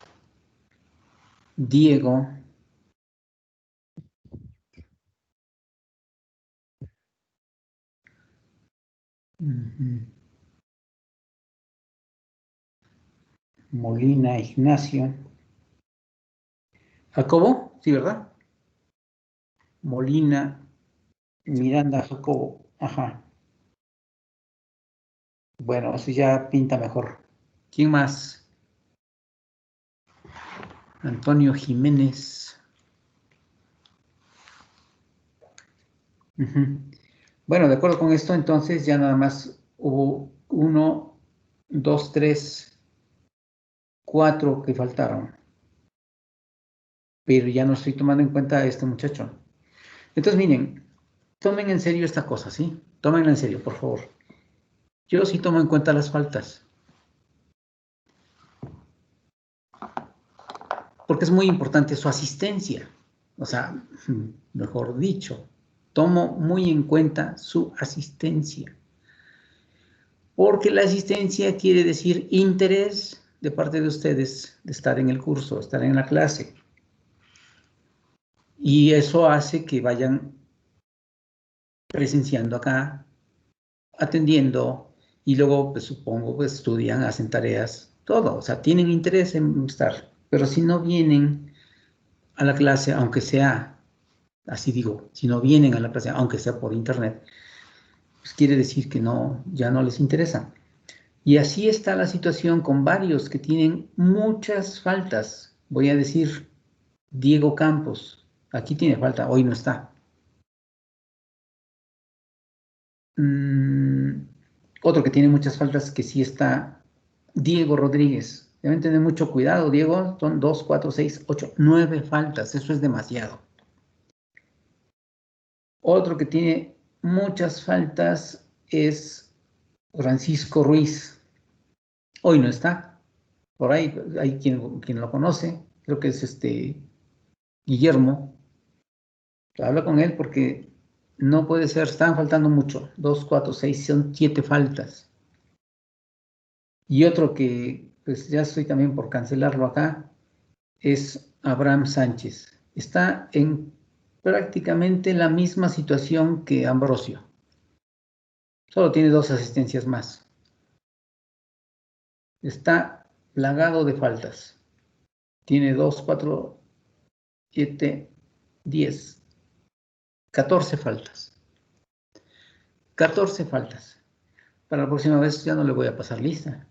Diego. Molina, Ignacio. Jacobo, sí, ¿verdad? Molina, Miranda, Jacobo. Ajá. Bueno, así ya pinta mejor. ¿Quién más? Antonio Jiménez. Bueno, de acuerdo con esto, entonces ya nada más hubo 1, 2, 3, 4 que faltaron. Pero ya no estoy tomando en cuenta a este muchacho. Entonces, miren, tomen en serio esta cosa, ¿sí? Tómenla en serio, por favor. Yo sí tomo en cuenta las faltas. Porque es muy importante su asistencia. O sea, mejor dicho, tomo muy en cuenta su asistencia. Porque la asistencia quiere decir interés de parte de ustedes de estar en el curso, estar en la clase. Y eso hace que vayan presenciando acá, atendiendo, y luego, pues supongo, pues estudian, hacen tareas, todo. O sea, tienen interés en estar. Pero si no vienen a la clase, aunque sea, así digo, si no vienen a la clase, aunque sea por internet, pues quiere decir que no, ya no les interesa. Y así está la situación con varios que tienen muchas faltas. Voy a decir, Diego Campos, aquí tiene falta, hoy no está. Otro que tiene muchas faltas que sí está, Diego Rodríguez. Deben tener mucho cuidado, Diego, son 2, 4, 6, 8, 9 faltas, eso es demasiado. Otro que tiene muchas faltas es Francisco Ruiz. Hoy no está. Por ahí hay quien lo conoce, creo que es Guillermo. Habla con él porque no puede ser, están faltando mucho. 2, 4, 6, son 7 faltas. Y otro que pues ya estoy también por cancelarlo acá es Abraham Sánchez. Está en prácticamente la misma situación que Ambrosio. Solo tiene 2 asistencias más. Está plagado de faltas. Tiene 2, 4, 7, 10, 14 faltas. 14 faltas. Para la próxima vez ya no le voy a pasar lista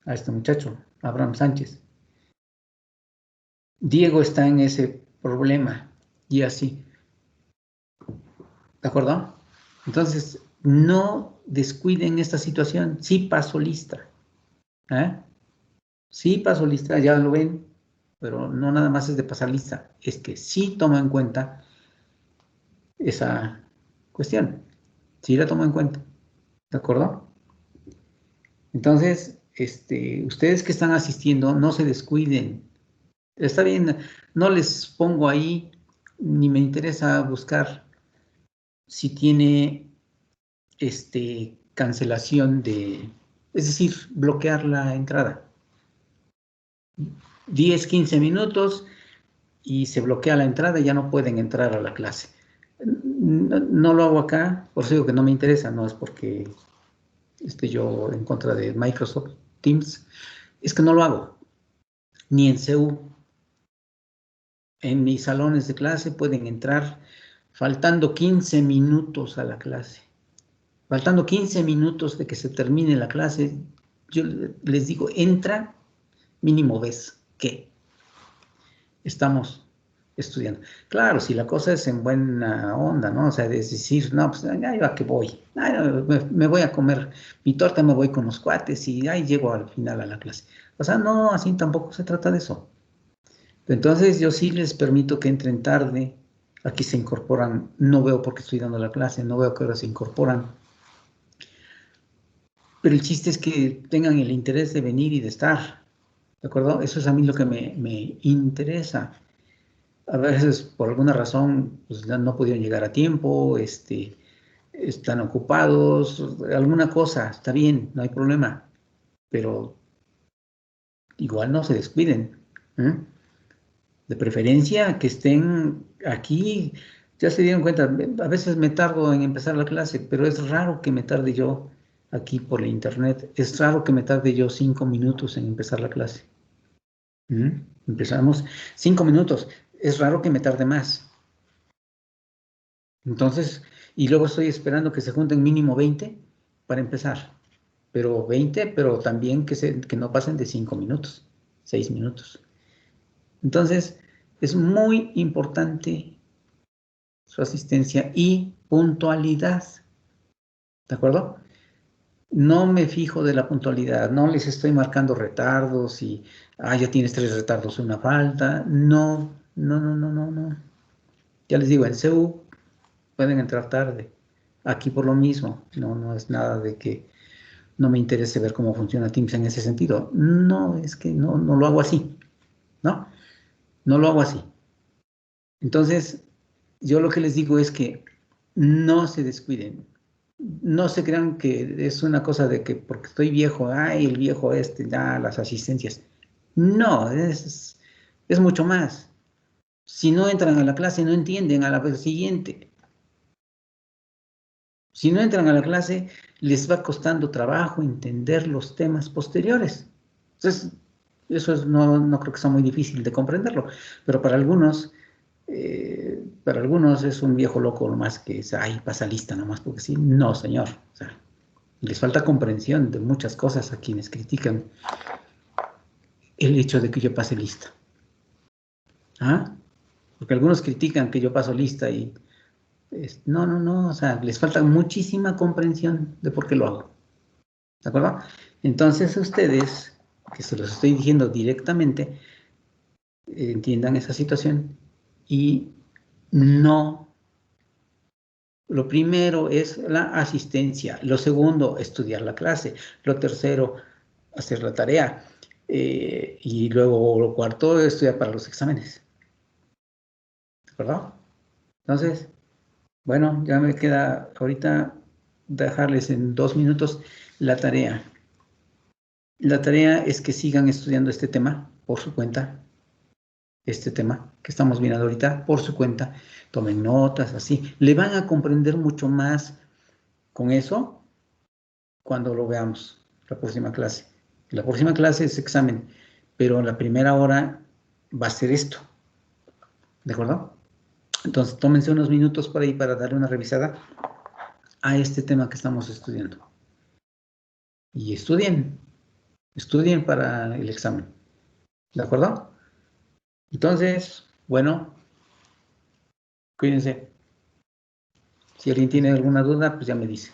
a este muchacho, Abraham Sánchez. Diego está en ese problema y así. ¿De acuerdo? Entonces, no descuiden esta situación. Sí paso lista. Sí paso lista, ya lo ven, pero no nada más es de pasar lista. Es que sí tomo en cuenta esa cuestión. Sí la tomo en cuenta. ¿De acuerdo? Entonces, ustedes que están asistiendo, no se descuiden. Está bien, no les pongo ahí, ni me interesa buscar si tiene cancelación de, es decir, bloquear la entrada. 10, 15 minutos y se bloquea la entrada y ya no pueden entrar a la clase. No lo hago acá, por eso digo que no me interesa, no es porque esté yo en contra de Microsoft Teams, es que no lo hago, ni en CEU. En mis salones de clase pueden entrar faltando 15 minutos a la clase. Faltando 15 minutos de que se termine la clase, yo les digo, entra, mínimo ves que estamos estudiando. Claro, si la cosa es en buena onda, ¿no? O sea, es decir, no, pues, ay, ¿a qué voy? Ay, me voy a comer mi torta, me voy con los cuates y ahí llego al final a la clase. O sea, no, así tampoco se trata de eso. Entonces, yo sí les permito que entren tarde. Aquí se incorporan, no veo por qué estoy dando la clase, no veo a qué hora se incorporan. Pero el chiste es que tengan el interés de venir y de estar, ¿de acuerdo? Eso es a mí lo que me interesa. A veces, por alguna razón, pues, no pudieron llegar a tiempo, están ocupados, alguna cosa, está bien, no hay problema. Pero igual no se descuiden. De preferencia que estén aquí. Ya se dieron cuenta, a veces me tardo en empezar la clase, pero es raro que me tarde yo aquí por la internet. Es raro que me tarde yo 5 minutos en empezar la clase. Empezamos 5 minutos. Es raro que me tarde más. Entonces, y luego estoy esperando que se junten mínimo 20 para empezar. Pero 20, pero también que no pasen de 5 minutos, 6 minutos. Entonces, es muy importante su asistencia y puntualidad. ¿De acuerdo? No me fijo de la puntualidad, no les estoy marcando retardos y, ya tienes 3 retardos, una falta. No. Ya les digo, en CEU pueden entrar tarde. Aquí por lo mismo, no es nada de que no me interese ver cómo funciona Teams en ese sentido. No, es que no lo hago así, ¿no? No lo hago así. Entonces, yo lo que les digo es que no se descuiden. No se crean que es una cosa de que porque estoy viejo, ay, el viejo ya las asistencias. No, es mucho más. Si no entran a la clase, no entienden a la vez siguiente. Si no entran a la clase, les va costando trabajo entender los temas posteriores. Entonces, eso no creo que sea muy difícil de comprenderlo, pero para algunos es un viejo loco nomás que ay, pasa lista nomás porque sí. No, señor. O sea, les falta comprensión de muchas cosas a quienes critican el hecho de que yo pase lista. ¿Ah? Porque algunos critican que yo paso lista y no, o sea, les falta muchísima comprensión de por qué lo hago. ¿De acuerdo? Entonces ustedes, que se los estoy diciendo directamente, entiendan esa situación y no. Lo primero es la asistencia, lo segundo, estudiar la clase, lo tercero, hacer la tarea y luego lo cuarto, estudiar para los exámenes. ¿De acuerdo? Entonces, bueno, ya me queda ahorita dejarles en 2 minutos la tarea. La tarea es que sigan estudiando este tema por su cuenta, este tema que estamos viendo ahorita por su cuenta, tomen notas, así, le van a comprender mucho más con eso cuando lo veamos, la próxima clase. La próxima clase es examen, pero la primera hora va a ser esto, ¿de acuerdo? Entonces, tómense unos minutos por ahí para darle una revisada a este tema que estamos estudiando. Y estudien para el examen, ¿de acuerdo? Entonces, bueno, cuídense. Si alguien tiene alguna duda, pues ya me dice.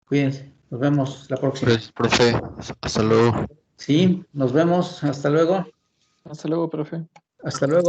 Cuídense, nos vemos la próxima. Pues, profe, hasta luego. Sí, nos vemos, hasta luego. Hasta luego, profe. Hasta luego.